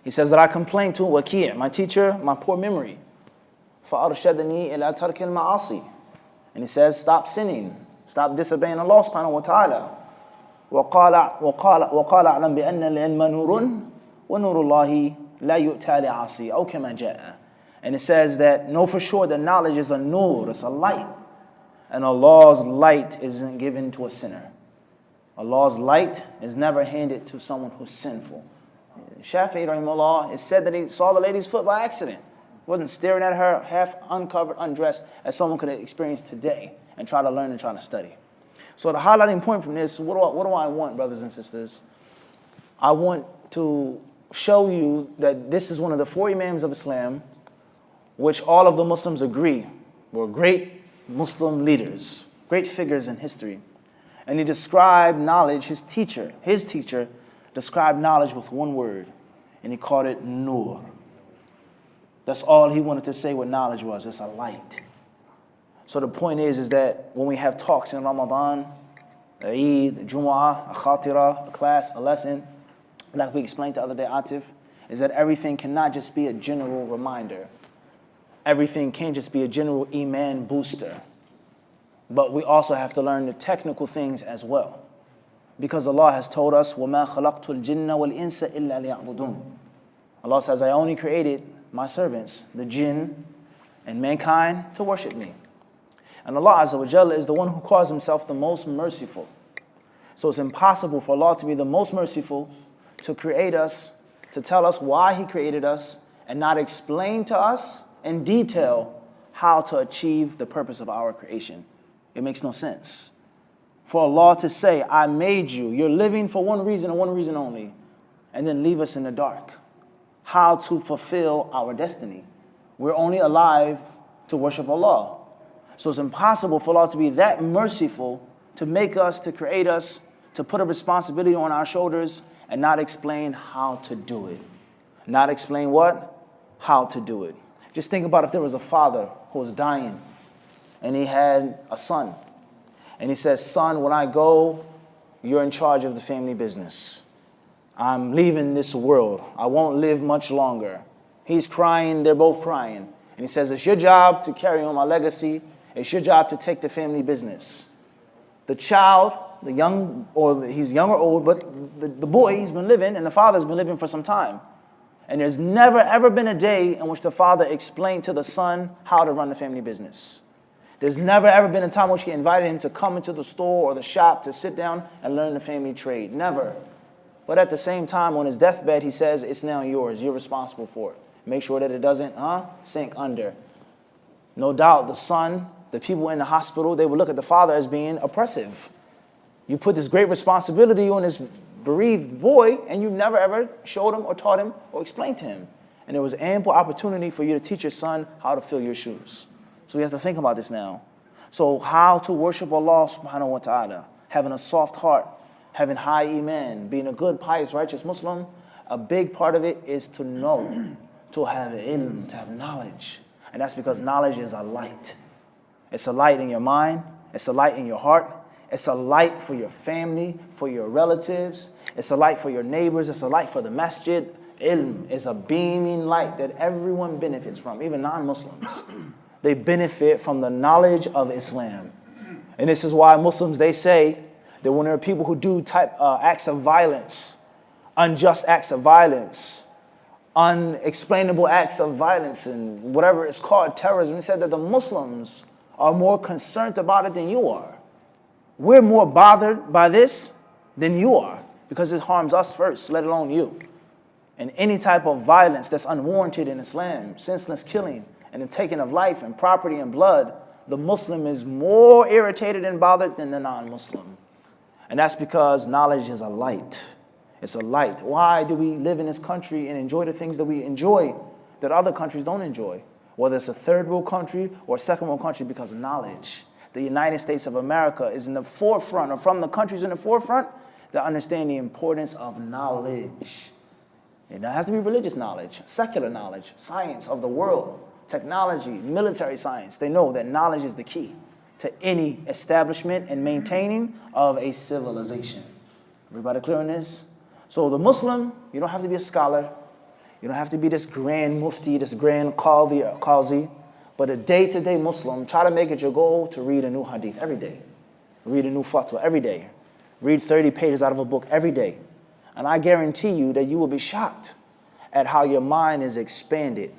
He says that I complained to Waki', my teacher, my poor memory. فَأَرْشَدَنِي إِلَىٰ تَرْكِ الْمَعَاصِي. And he says, stop sinning, stop disobeying Allah subhanahu wa ta'ala. وَقَالَ أَعْلَمْ بِأَنَّ الْعِلْمَ نُورٌ وَنُورُ اللَّهِ لَا يُؤْتَى لِعَاصِي أَوْ كَمَا جَاءَ. And it says that know for sure that knowledge is a nur, it's a light. And Allah's light isn't given to a sinner. Allah's light is never handed to someone who's sinful. Shafi'i, rahimahullah, it said that he saw the lady's foot by accident. He wasn't staring at her half uncovered, undressed, as someone could experience today and try to learn and try to study. So the highlighting point from this, what do I want, brothers and sisters? I want to show you that this is one of the four Imams of Islam, which all of the Muslims agree were great Muslim leaders, great figures in history. And he described knowledge, his teacher described knowledge with one word, and he called it nur. That's all he wanted to say what knowledge was. It's a light. So the point is that when we have talks in Ramadan, Eid, Jumu'ah, a khatira, a class, a lesson, like we explained the other day, Atif, is that everything cannot just be a general reminder. Everything can't just be a general iman booster. But we also have to learn the technical things as well. Because Allah has told us, وَمَا خَلَقْتُ الْجِنَّ وَالْإِنسَ إِلَّا لِيَعْبُدُونَ. Allah says, I only created my servants, the jinn and mankind, to worship me. And Allah Azza wa Jalla is the one who calls himself the most merciful. So it's impossible for Allah to be the most merciful, to create us, to tell us why he created us, and not explain to us in detail how to achieve the purpose of our creation. It makes no sense. For Allah to say, I made you, you're living for one reason and one reason only, and then leave us in the dark. How to fulfill our destiny. We're only alive to worship Allah. So it's impossible for Allah to be that merciful to make us, to create us, to put a responsibility on our shoulders and not explain how to do it. Not explain what? How to do it. Just think about if there was a father who was dying and he had a son. And he says, son, when I go, you're in charge of the family business. I'm leaving this world. I won't live much longer. He's crying, they're both crying. And he says, it's your job to carry on my legacy. It's your job to take the family business. The child, the young, or he's young or old, but the boy, he's been living, and the father's been living for some time. And there's never, ever been a day in which the father explained to the son how to run the family business. There's never, ever been a time in which he invited him to come into the store or the shop to sit down and learn the family trade. Never. But at the same time, on his deathbed, he says, it's now yours. You're responsible for it. Make sure that it doesn't sink under. No doubt the son, the people in the hospital, they would look at the father as being oppressive. You put this great responsibility on this bereaved boy, and you never ever showed him or taught him or explained to him. And there was ample opportunity for you to teach your son how to fill your shoes. So we have to think about this now. So how to worship Allah subhanahu wa ta'ala, having a soft heart, having high iman, being a good, pious, righteous Muslim, a big part of it is to know, to have ilm, to have knowledge. And that's because knowledge is a light. It's a light in your mind. It's a light in your heart. It's a light for your family, for your relatives. It's a light for your neighbors. It's a light for the masjid. Ilm is a beaming light that everyone benefits from, even non-Muslims. They benefit from the knowledge of Islam. And this is why Muslims, they say that when there are people who do acts of violence, unjust acts of violence, unexplainable acts of violence, and whatever it's called, terrorism, he said that the Muslims are more concerned about it than you are. We're more bothered by this than you are because it harms us first, let alone you. And any type of violence that's unwarranted in Islam, senseless killing and the taking of life and property and blood, the Muslim is more irritated and bothered than the non-Muslim. And that's because knowledge is a light. It's a light. Why do we live in this country and enjoy the things that we enjoy that other countries don't enjoy? Whether it's a third world country or a second world country, because of knowledge. The United States of America is in the forefront, or from the countries in the forefront that understand the importance of knowledge. It has to be religious knowledge, secular knowledge, science of the world, technology, military science. They know that knowledge is the key to any establishment and maintaining of a civilization. Everybody clear on this? So the Muslim, you don't have to be a scholar. You don't have to be this grand mufti, this grand qazi. But a day-to-day Muslim, try to make it your goal to read a new hadith every day. Read a new fatwa every day. Read 30 pages out of a book every day. And I guarantee you that you will be shocked at how your mind is expanded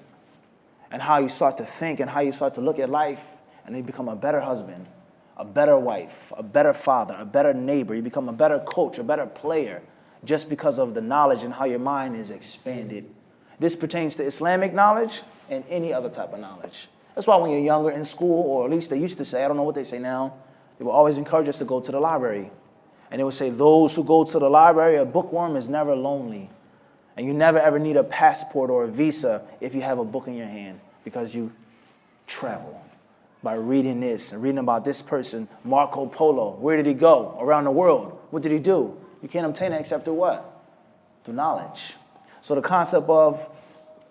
and how you start to think and how you start to look at life, and you become a better husband, a better wife, a better father, a better neighbor. You become a better coach, a better player, just because of the knowledge and how your mind is expanded. This pertains to Islamic knowledge and any other type of knowledge. That's why when you're younger in school, or at least they used to say, I don't know what they say now, they will always encourage us to go to the library. And they would say, those who go to the library, a bookworm is never lonely. And you never ever need a passport or a visa if you have a book in your hand, because you travel by reading this and reading about this person, Marco Polo. Where did he go? Around the world. What did he do? You can't obtain it except through what? Through knowledge. So the concept of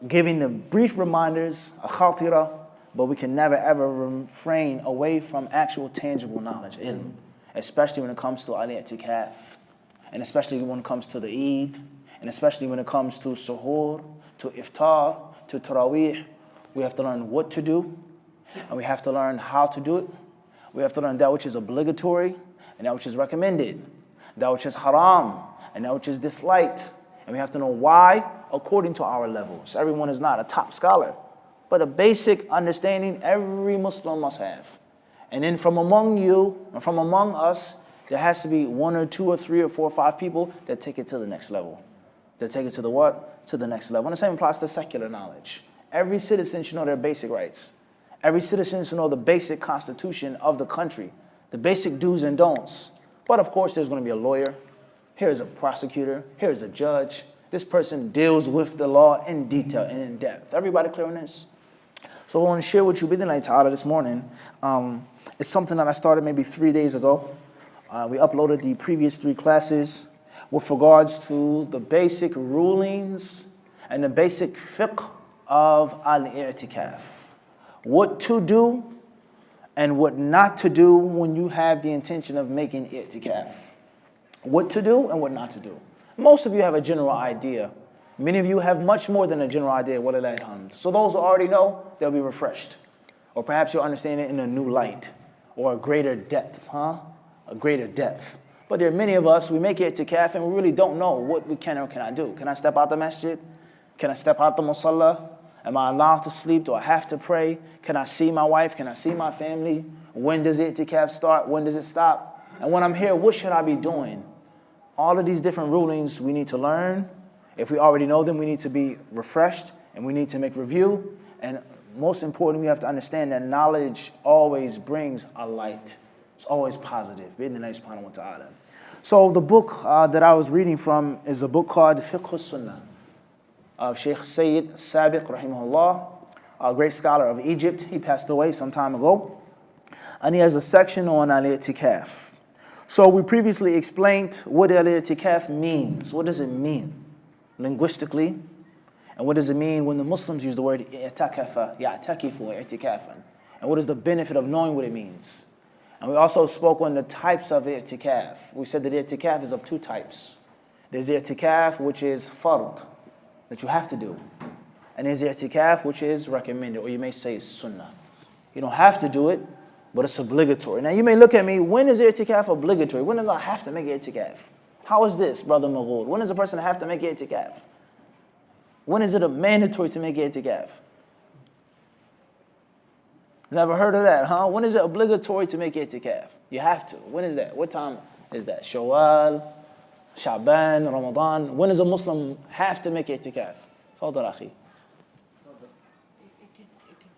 giving the brief reminders, a khatira, but we can never ever refrain away from actual tangible knowledge, ilm, especially when it comes to al-i'tikaf, and especially when it comes to the Eid, and especially when it comes to suhoor, to iftar, to taraweeh. We have to learn what to do, and we have to learn how to do it. We have to learn that which is obligatory and that which is recommended, that which is haram and that which is disliked. And we have to know why according to our levels. Everyone is not a top scholar, but a basic understanding every Muslim must have. And then from among you and from among us, there has to be 1 or 2 or 3 or 4 or 5 people that take it to the next level. That take it to the what? To the next level. And the same applies to secular knowledge. Every citizen should know their basic rights. Every citizen should know the basic constitution of the country, the basic do's and don'ts. But of course, there's going to be a lawyer. Here's a prosecutor. Here's a judge. This person deals with the law in detail and in depth. Everybody clear on this? So I want to share with you, bid'nillahi ta'ala, this morning. It's something that I started maybe 3 days ago. We uploaded the previous 3 classes with regards to the basic rulings and the basic fiqh of al-i'tikaf. What to do and what not to do when you have the intention of making i'tikaf. What to do and what not to do. Most of you have a general idea. Many of you have much more than a general idea. Walillahi alhamd. So those who already know, they'll be refreshed. Or perhaps you'll understand it in a new light or a greater depth, A greater depth. But there are many of us, we make i'tikaf and we really don't know what we can or cannot do. Can I step out the masjid? Can I step out the musalla? Am I allowed to sleep? Do I have to pray? Can I see my wife? Can I see my family? When does i'tikaf start? When does it stop? And when I'm here, what should I be doing? All of these different rulings we need to learn. If we already know them, we need to be refreshed and we need to make review. And most importantly, we have to understand that knowledge always brings a light. It's always positive. Bi'idhnillahi subhanahu wa ta'ala. So the book that I was reading from is a book called Fiqh Sunnah of Sheikh Sayyid Sabiq, rahimahullah, a great scholar of Egypt. He passed away some time ago. And he has a section on al-i'tikaf. So we previously explained what al-i'tikaf means. What does it mean linguistically? And what does it mean when the Muslims use the word i'takafa, ya'takifu, i'tikafan? And what is the benefit of knowing what it means? And we also spoke on the types of i'tikaf. We said that i'tikaf is of 2 types. There's i'tikaf, which is fard, that you have to do. And there's i'tikaf, which is recommended, or you may say it's sunnah. You don't have to do it, but it's obligatory. Now you may look at me, when is i'tikaf obligatory? When does I have to make i'tikaf? How is this, Brother Maghul? When does a person have to make i'tikaf? When is it a mandatory to make i'tikaf? Never heard of that, huh? When is it obligatory to make i'tikaf? You have to. When is that? What time is that? Shawwal, Sha'ban, Ramadan. When does a Muslim have to make i'tikaf? Fadal akhi.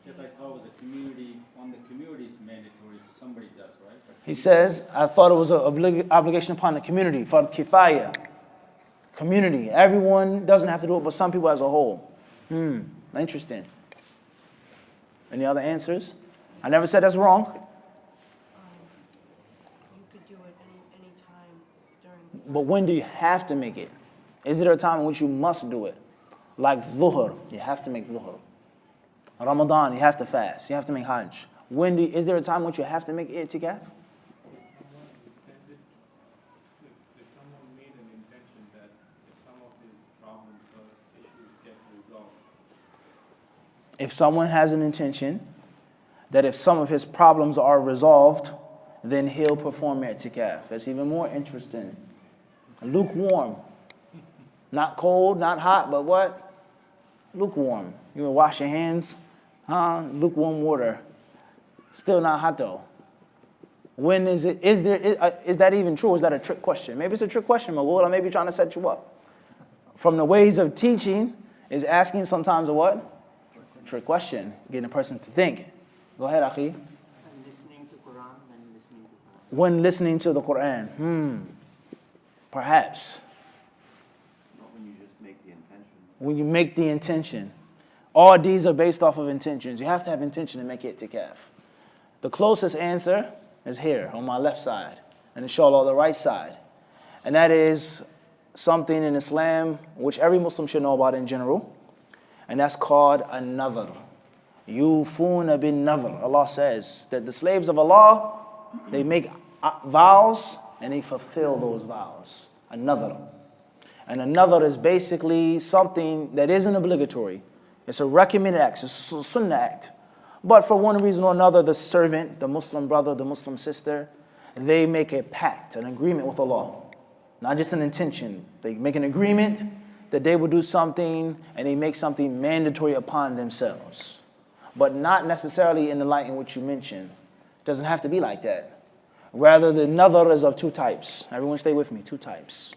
If I thought the community, on the community is mandatory, somebody does, right? But He says, I thought it was an obligation upon the community, for kifaya. Community. Everyone doesn't have to do it, but some people as a whole. Interesting. Any other answers? I never said that's wrong. You could do it any time during. But when do you have to make it? Is there a time in which you must do it? Like dhuhr, you have to make dhuhr. Ramadan, you have to fast. You have to make hajj. Is there a time in which you have to make i'tikaf? if someone made an intention that if some of his problems or issues get resolved, If someone has an intention that if some of his problems are resolved, then he'll perform i'tikaf. That's even more interesting. Lukewarm. Not cold, not hot, but what? Lukewarm. You will wash your hands, lukewarm water. Still not hot though. When is it? Is that even true? Or is that a trick question? Maybe it's a trick question, Maghul. I may be trying to set you up. From the ways of teaching is asking sometimes a what? Trick question. Getting a person to think. Go ahead, Akhi. And listening to Quran and listening to Quran. When listening to the Quran. Perhaps. Not when you just make the intention. when you make the intention. All deeds are based off of intentions. You have to have intention to make itikaf. The closest answer is here on my left side, and inshallah the right side. And that is something in Islam which every Muslim should know about in general. And that's called a nadhr. Yufuna bin nadhr. Allah says that the slaves of Allah, they make vows and they fulfill those vows. A nadhr. And a nadhr is basically something that isn't obligatory. It's a recommended act. It's a sunnah act. But for one reason or another, the servant, the Muslim brother, the Muslim sister, they make a pact, an agreement with Allah. Not just an intention. They make an agreement that they will do something and they make something mandatory upon themselves. But not necessarily in the light in which you mentioned. It doesn't have to be like that. Rather, the nadhr is of two types. Everyone stay with me, two types.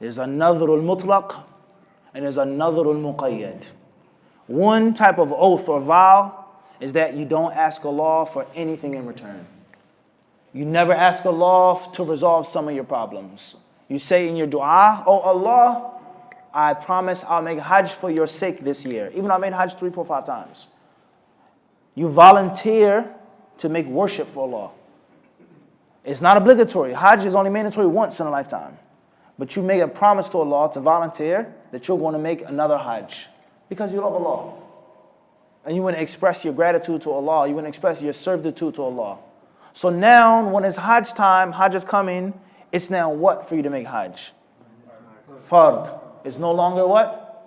There's a nadhrul mutlaq and there's a nadhrul muqayyad. One type of oath or vow is that you don't ask Allah for anything in return. You never ask Allah to resolve some of your problems. You say in your dua, oh Allah, I promise I'll make Hajj for your sake this year. Even though I made Hajj 3, 4, 5 times. You volunteer to make worship for Allah. It's not obligatory. Hajj is only mandatory once in a lifetime. But you make a promise to Allah to volunteer that you're going to make another Hajj. Because you love Allah. And you want to express your gratitude to Allah. You want to express your servitude to Allah. So now, when it's Hajj time, Hajj is coming, it's now what for you to make Hajj? Fard. It's no longer what?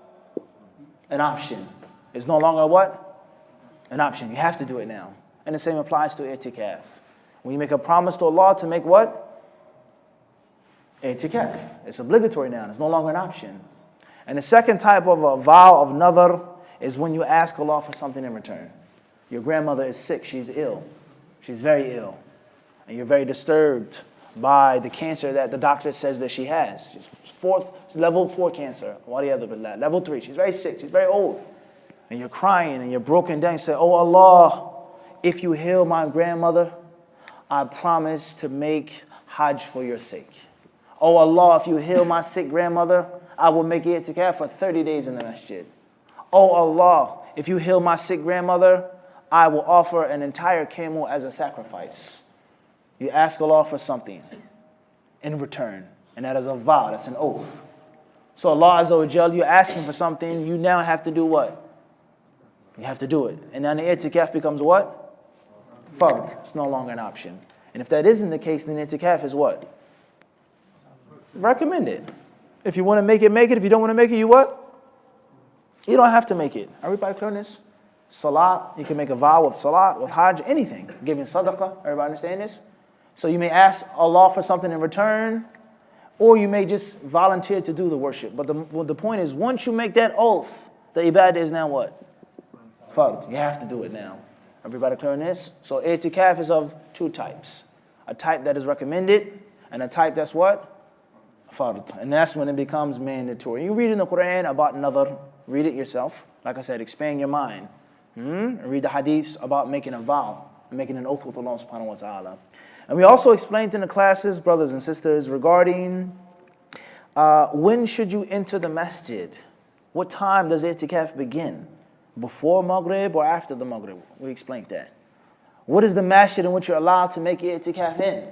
An option. It's no longer what? An option. You have to do it now. And the same applies to itikaf. When you make a promise to Allah to make what? Itikaf. It's obligatory now. It's no longer an option. And the second type of a vow of nadhr is when you ask Allah for something in return. Your grandmother is sick. She's ill. She's very ill. And you're very disturbed by the cancer that the doctor says that she has. She's level 4 cancer. Level 3. She's very sick. She's very old. And you're crying and you're broken down. You say, oh Allah, if you heal my grandmother, I promise to make Hajj for your sake. Oh Allah, if you heal my sick grandmother, I will make itikaf for 30 days in the masjid. Oh Allah, if you heal my sick grandmother, I will offer an entire camel as a sacrifice. You ask Allah for something in return. And that is a vow, that's an oath. So Allah Azza wa Jal, you're asking for something, you now have to do what? You have to do it. And then the itikaf becomes what? Fard. It's no longer an option. And if that isn't the case, then itikaf is what? Recommended. If you want to make it, make it. If you don't want to make it, you what? You don't have to make it. Everybody clear on this? Salat, you can make a vow with salat, with hajj, anything. Giving sadaqah, everybody understand this? So you may ask Allah for something in return, or you may just volunteer to do the worship. But the point is, once you make that oath, the ibadah is now what? Fard. You have to do it now. Everybody clear on this? So itikaf is of two types. A type that is recommended, and a type that's what? Fard. And that's when it becomes mandatory. You read in the Quran about nadhr, read it yourself. Like I said, expand your mind. Read the hadiths about making a vow, making an oath with Allah subhanahu wa ta'ala. And we also explained in the classes, brothers and sisters, regarding when should you enter the masjid? What time does itikaf begin? Before Maghrib or after the Maghrib? We explained that. What is the masjid in which you're allowed to make itikaf in?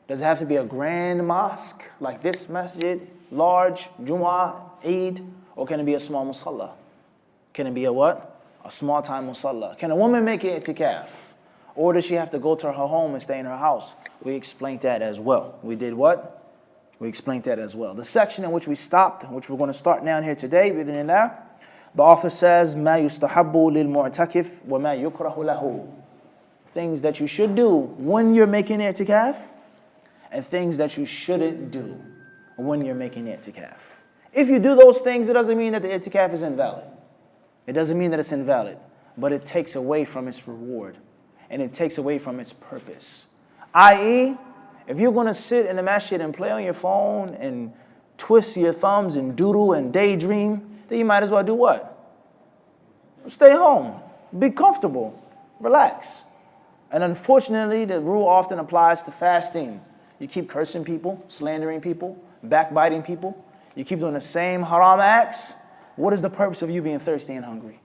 Does it have to be a grand mosque like this masjid, large, Jumu'ah, Eid, or can it be a small musalla? Can it be a what? A small time musalla. Can a woman make itikaf? Or does she have to go to her home and stay in her house? We explained that as well. We did what? We explained that as well. The section in which we stopped, which we're going to start down here today, the author says, مَا يُسْتَحَبُّ لِلْمُعْتَكِفِ وَمَا يُكْرَهُ لَهُ. Things that you should do when you're making itikaf, and things that you shouldn't do when you're making itikaf. If you do those things, it doesn't mean that the itikaf is invalid. It doesn't mean that it's invalid, but it takes away from its reward, and it takes away from its purpose. I.e., if you're going to sit in the masjid and play on your phone and twist your thumbs and doodle and daydream, then you might as well do what? Stay home. Be comfortable. Relax. And unfortunately, the rule often applies to fasting. You keep cursing people, slandering people, backbiting people. You keep doing the same haram acts. what is the purpose of you being thirsty and hungry?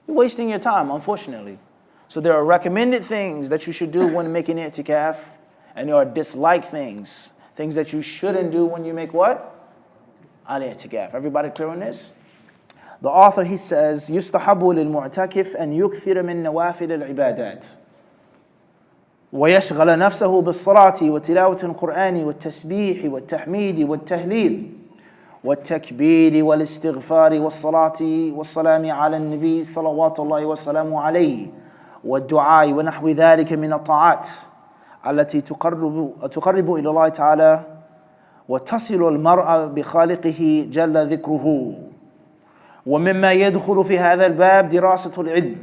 You're wasting your time, unfortunately. So there are recommended things that you should do when making itikaf, and there are disliked things that you shouldn't do when you make what? Al-itikaf. Everybody clear on this? The author, he says, يُسْتَحَبُّ لِلْمُعْتَكِفِ أَنْ يُكْثِرَ مِنْ نَوَافِلِ الْعِبَادَاتِ ويشغل نفسه بالصلاة وتلاوة القرآن والتسبيح والتحميد والتهليل والتكبير والاستغفار والصلاة والسلام على النبي صلوات الله وسلامه عليه والدعاء ونحو ذلك من الطاعات التي تقرب إلى الله تعالى وتصل المرء بخالقه جل ذكره. ومما يدخل في هذا الباب دراسة العلم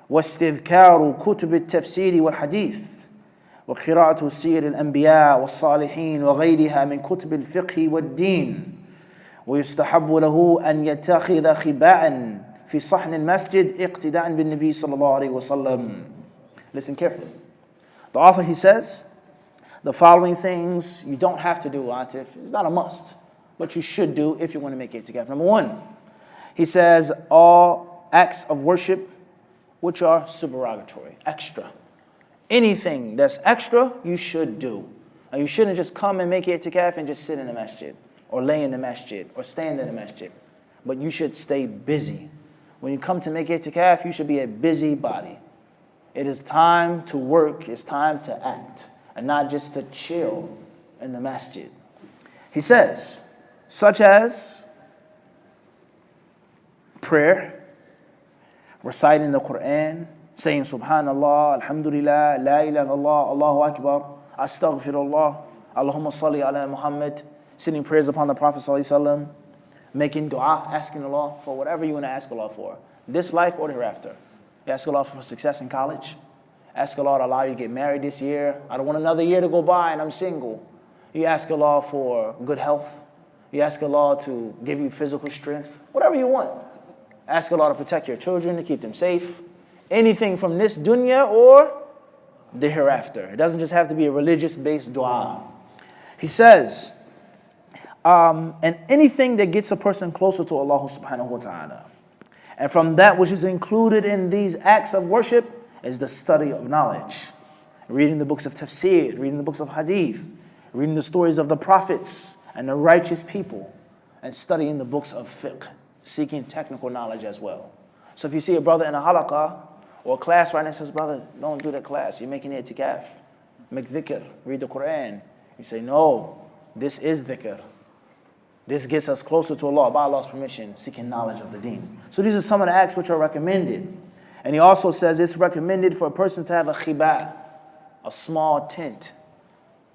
واستذكار كتب التفسير والحديث وقراءة سير الأنبياء والصالحين وغيرها من كتب الفقه والدين. ويستحب له أن يتخذ خباء في صحن المسجد اقتداء بالنبي صلى الله عليه وسلم. Listen carefully. The author, he says, the following things you don't have to do, Atif. It's not a must, but you should do if you want to make itikaf. Number one, he says all acts of worship which are supererogatory, extra. Anything that's extra, you should do. And you shouldn't just come and make itikaf and just sit in the masjid, or lay in the masjid, or stand in the masjid. But you should stay busy. When you come to make itikaf, you should be a busybody. It is time to work, it's time to act, and not just to chill in the masjid. He says, such as prayer, reciting the Quran, saying Subhanallah, Alhamdulillah, La ilaha illallah, Allahu Akbar, Astaghfirullah, Allahumma salli ala Muhammad, sending prayers upon the Prophet sallallahu alaihi wasallam, making dua, asking Allah for whatever you want to ask Allah for, this life or the hereafter. You ask Allah for success in college. Ask Allah to allow you to get married this year. I don't want another year to go by and I'm single. You ask Allah for good health. You ask Allah to give you physical strength. Whatever you want. Ask Allah to protect your children, to keep them safe. Anything from this dunya or the hereafter. It doesn't just have to be a religious-based dua. He says, and anything that gets a person closer to Allah subhanahu wa ta'ala. And from that which is included in these acts of worship is the study of knowledge. Reading the books of tafsir, reading the books of hadith, reading the stories of the prophets and the righteous people, and studying the books of fiqh, seeking technical knowledge as well. So if you see a brother in a halaqah or a class right now, says, brother, don't do that class, you're making itikaf. Make dhikr, read the Quran. You say, no, this is dhikr. This gets us closer to Allah by Allah's permission, seeking knowledge of the deen. So these are some of the acts which are recommended. And he also says it's recommended for a person to have a khiba, a small tent.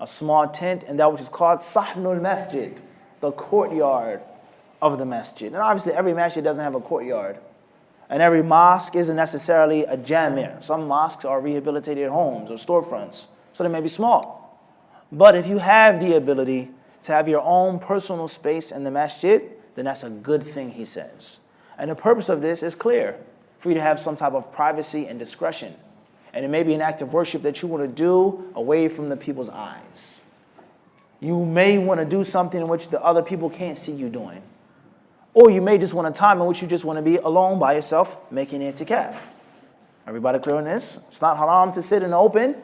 A small tent, and that which is called sahnul masjid, the courtyard of the masjid. And obviously every masjid doesn't have a courtyard. And every mosque isn't necessarily a jami'. Some mosques are rehabilitated homes or storefronts, so they may be small. But if you have the ability to have your own personal space in the masjid, then that's a good thing, he says. And the purpose of this is clear, for you to have some type of privacy and discretion. And it may be an act of worship that you want to do away from the people's eyes. You may want to do something in which the other people can't see you doing. Or you may just want a time in which you just want to be alone by yourself making itikaf. Everybody clear on this? It's not haram to sit in the open,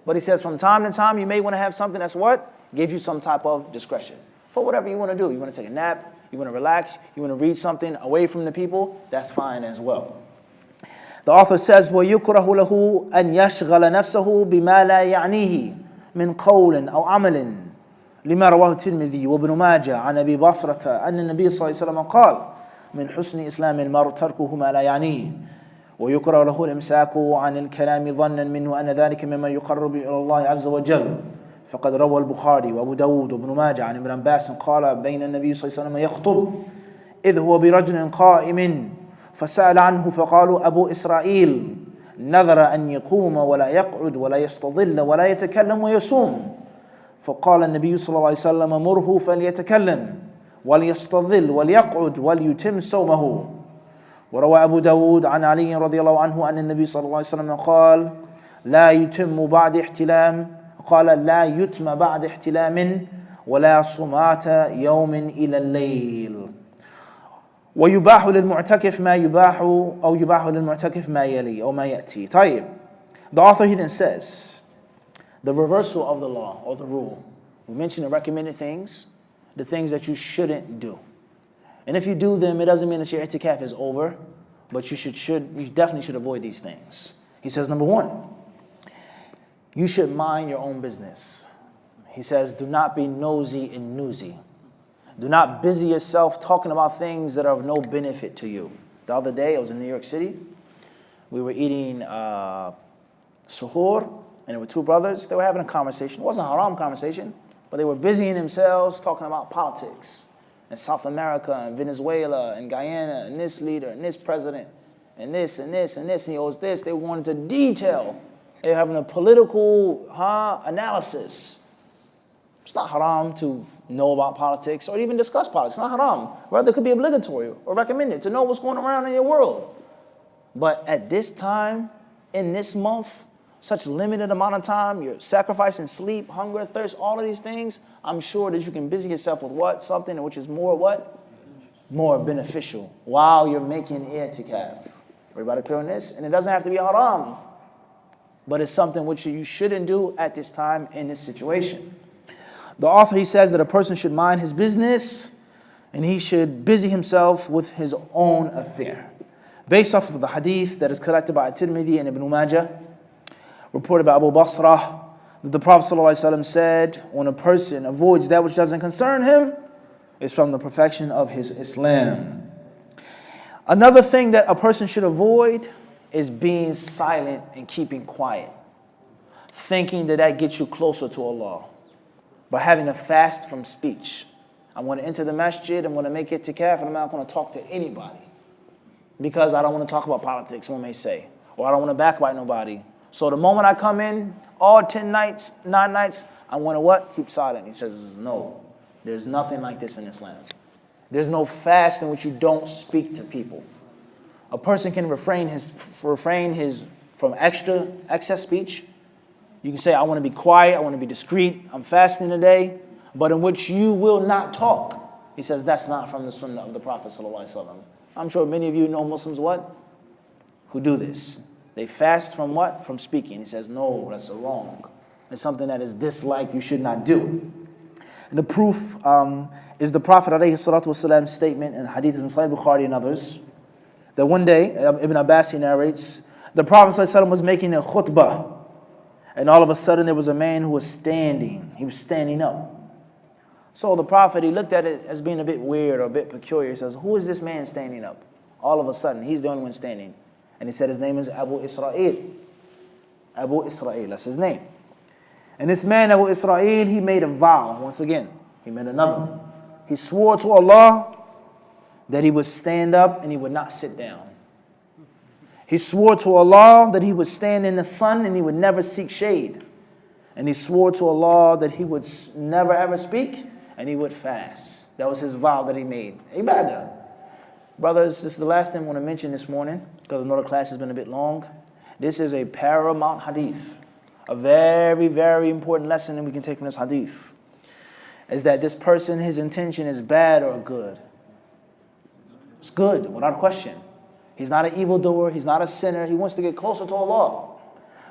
but he says from time to time you may want to have something that's what? Give you some type of discretion for whatever you want to do. You want to take a nap, you want to relax, you want to read something away from the people, that's fine as well. The author says, وَيُكْرَهُ لَهُ أَنْ يَشْغَلَ نَفْسَهُ بِمَا لَا يَعْنِيهِ مِنْ قَوْلٍ أَوْ عَمَلٍ لما رواه الترمذي وابن ماجه عن أبي بصرة أن النبي صلى الله عليه وسلم قال من حسن إسلام المرء تركه ما لا يعنيه ويكره له الإمساك عن الكلام ظنا منه أن ذلك مما يقرب إلى الله عز وجل فقد روى البخاري وأبو داود وابن ماجه عن ابن عباس قال بين النبي صلى الله عليه وسلم يخطب إذ هو برجل قائم فسأل عنه فقالوا أبو إسرائيل نذر أن يقوم ولا يقعد ولا يستظل ولا يتكلم ويصوم فقال النبي صلى الله عليه وسلم مره فليتكلم وليستظل وليقعد وليتم صومه. وروى أبو داود عن علي رضي الله عنه أن النبي صلى الله عليه وسلم قال لا يتم بعد احتلام قال لا يتم بعد احتلام ولا صمات يوم إلى الليل. ويباح للمعتكف ما يباح أو يباح للمعتكف ما يلي أو ما يأتي. طيب. The author he then says, the reversal of the law or the rule. We mentioned the recommended things, the things that you shouldn't do. And if you do them, it doesn't mean that your itikaf is over, but you definitely should avoid these things. He says, number one, you should mind your own business. He says, do not be nosy and newsy. Do not busy yourself talking about things that are of no benefit to you. The other day, I was in New York City. We were eating suhoor, and there were two brothers. They were having a conversation. It wasn't a haram conversation, but they were busying themselves talking about politics in South America and Venezuela and Guyana and this leader and this president and this and this and this. And he owes this. They wanted to detail. They were having a political analysis. It's not haram to know about politics or even discuss politics. It's not haram. Rather, it could be obligatory or recommended to know what's going around in your world. But at this time, in this month, such limited amount of time, you're sacrificing sleep, hunger, thirst, all of these things, I'm sure that you can busy yourself with what? Something which is more what? More beneficial while you're making i'tikaf. Everybody clear on this? And it doesn't have to be haram, but it's something which you shouldn't do at this time in this situation. The author, he says that a person should mind his business and he should busy himself with his own affair. Based off of the hadith that is collected by At-Tirmidhi and Ibn Majah, reported by Abu Basra, that the Prophet ﷺ said, when a person avoids that which doesn't concern him, it's from the perfection of his Islam. Another thing that a person should avoid is being silent and keeping quiet, thinking that that gets you closer to Allah. By having a fast from speech. I'm going to enter the masjid, I'm going to make itikaf, and I'm not going to talk to anybody. Because I don't want to talk about politics, one may say. Or I don't want to backbite nobody. So the moment I come in, all 9 nights, I want to what? Keep silent. He says, no, there's nothing like this in Islam. There's no fast in which you don't speak to people. A person can refrain from excess speech. You can say, I want to be quiet, I want to be discreet, I'm fasting today, but in which you will not talk. He says that's not from the Sunnah of the Prophet ﷺ. I'm sure many of you know Muslims what? Who do this. They fast from what? From speaking. He says, no, that's wrong. It's something that is disliked, you should not do. And the proof is the Prophet ﷺ's statement in Hadith in Sahih Bukhari and others, that one day, Ibn Abbas narrates, the Prophet ﷺ was making a khutbah, and all of a sudden there was a man who was standing. He was standing up. So the Prophet, he looked at it as being a bit weird or a bit peculiar. He says, who is this man standing up? All of a sudden, he's the only one standing. And he said his name is Abu Israel. Abu Israel, that's his name. And this man, Abu Israel, he made a vow. Once again, he made another one. He swore to Allah that he would stand up and he would not sit down. He swore to Allah that he would stand in the sun and he would never seek shade. And he swore to Allah that he would never ever speak and he would fast. That was his vow that he made. Ibadah. Brothers, this is the last thing I want to mention this morning because I know the class has been a bit long. This is a paramount hadith. A very, very important lesson that we can take from this hadith is that this person, his intention is bad or good. It's good, without question. He's not an evildoer. He's not a sinner. He wants to get closer to Allah.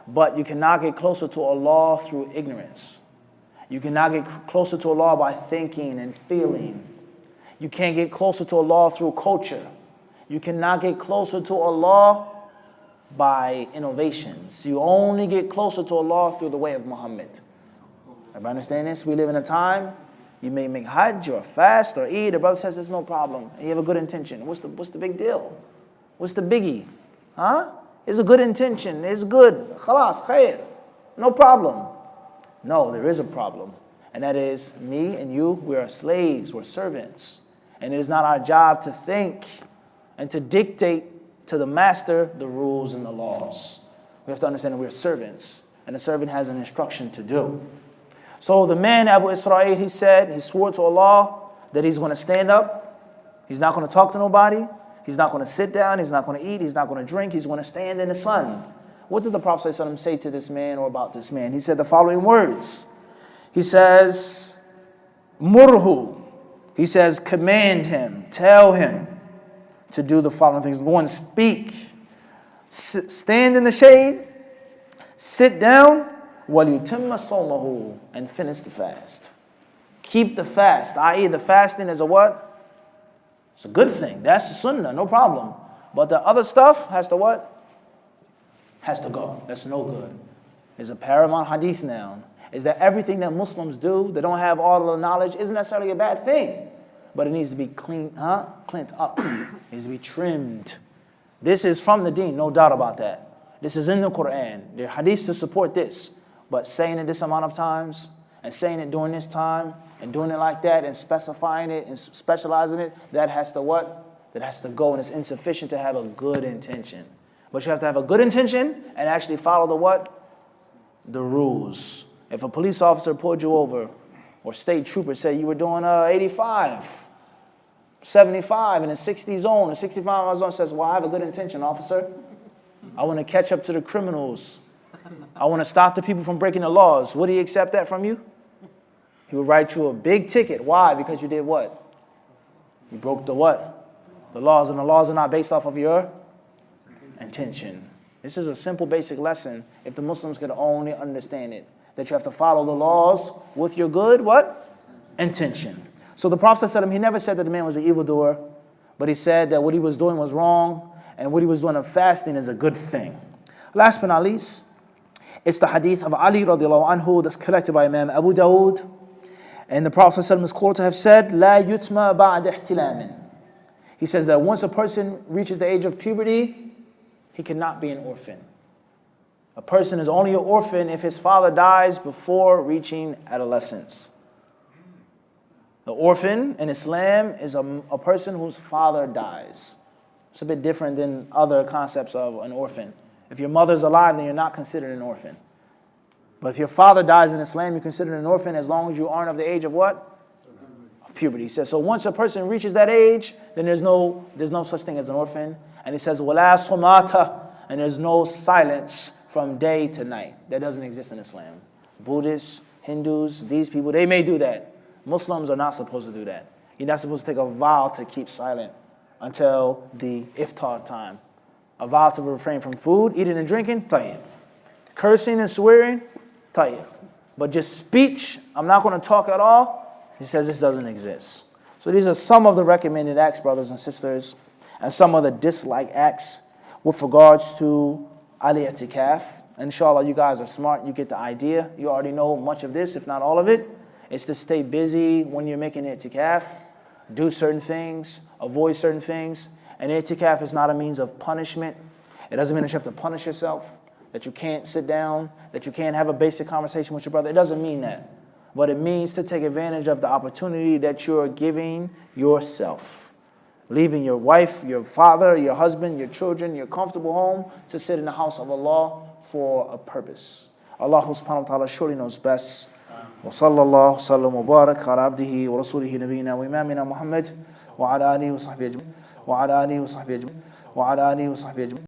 But you cannot get closer to Allah through ignorance. You cannot get closer to Allah by thinking and feeling. You can't get closer to Allah through culture. You cannot get closer to Allah by innovations. You only get closer to Allah through the way of Muhammad. Everybody understand this? We live in a time, you may make hajj or fast or eat. The brother says there's no problem. And you have a good intention. What's the big deal? What's the biggie? Huh? It's a good intention. It's good. Khalas, khair. No problem. No, there is a problem. And that is me and you, we are slaves, we're servants. And it is not our job to think and to dictate to the master the rules and the laws. We have to understand that we're servants. And a servant has an instruction to do. So the man, Abu Israel, he swore to Allah that he's going to stand up. He's not going to talk to nobody. He's not going to sit down, he's not going to eat, he's not going to drink, he's going to stand in the sun. What did the Prophet ﷺ say to this man or about this man? He said the following words. He says, Murhu. He says, command him, tell him, to do the following things. One, speak. Stand in the shade. Sit down. وَلْيُتِمَّ صَوْمَهُ, and finish the fast. Keep the fast, i.e. the fasting is a what? It's a good thing. That's the sunnah, no problem. But the other stuff has to what? Has to go. That's no good. There's a paramount hadith now. Is that everything that Muslims do, they don't have all the knowledge, isn't necessarily a bad thing. But it needs to be cleaned up. It needs to be trimmed. This is from the deen, no doubt about that. This is in the Quran. There are hadiths to support this. But saying it this amount of times, and saying it during this time, and doing it like that, and specifying it, and specializing it, that has to what? That has to go, and it's insufficient to have a good intention. But you have to have a good intention, and actually follow the what? The rules. If a police officer pulled you over, or state trooper said you were doing 85, 75 in a 60 zone, a 65 zone, says, well, I have a good intention, officer. I want to catch up to the criminals. I want to stop the people from breaking the laws. Would he accept that from you? He would write you a big ticket. Why? Because you did what? You broke the what? The laws, and the laws are not based off of your intention. This is a simple, basic lesson. If the Muslims could only understand it, that you have to follow the laws with your good what? Intention. So the Prophet ﷺ, he never said that the man was an evildoer, but he said that what he was doing was wrong, and what he was doing of fasting is a good thing. Last but not least, it's the hadith of Ali radiallahu anhu that's collected by Imam Abu Dawood. And the Prophet ﷺ is quoted to have said, لا يتم بعد احتلام. He says that once a person reaches the age of puberty, he cannot be an orphan. A person is only an orphan if his father dies before reaching adolescence. The orphan in Islam is a person whose father dies. It's a bit different than other concepts of an orphan. If your mother's alive, then you're not considered an orphan. But if your father dies in Islam, you're considered an orphan as long as you aren't of the age of what? Of puberty. He says, so once a person reaches that age, then there's no such thing as an orphan. And he says, وَلَا صُمَاتَ, and there's no silence from day to night. That doesn't exist in Islam. Buddhists, Hindus, these people, they may do that. Muslims are not supposed to do that. You're not supposed to take a vow to keep silent until the iftar time. A vow to refrain from food, eating and drinking, tayyib. Cursing and swearing, tayyib. But just speech, I'm not going to talk at all, he says this doesn't exist. So these are some of the recommended acts, brothers and sisters, and some of the disliked acts with regards to Itikaf. Inshallah, you guys are smart, you get the idea. You already know much of this, if not all of it. It's to stay busy when you're making Itikaf, do certain things, avoid certain things. And Itikaf is not a means of punishment. It doesn't mean that you have to punish yourself, that you can't sit down, that you can't have a basic conversation with your brother. It doesn't mean that. But it means to take advantage of the opportunity that you're giving yourself. Leaving your wife, your father, your husband, your children, your comfortable home to sit in the house of Allah for a purpose. Allah subhanahu wa ta'ala surely knows best. وصلى الله وسلم وبارك على عبده ورسوله نبينا وإمامنا محمد وعلى آله وصحبه أجمعين وعلى آله وصحبه أجمعين وعلى آله وصحبه أجمعين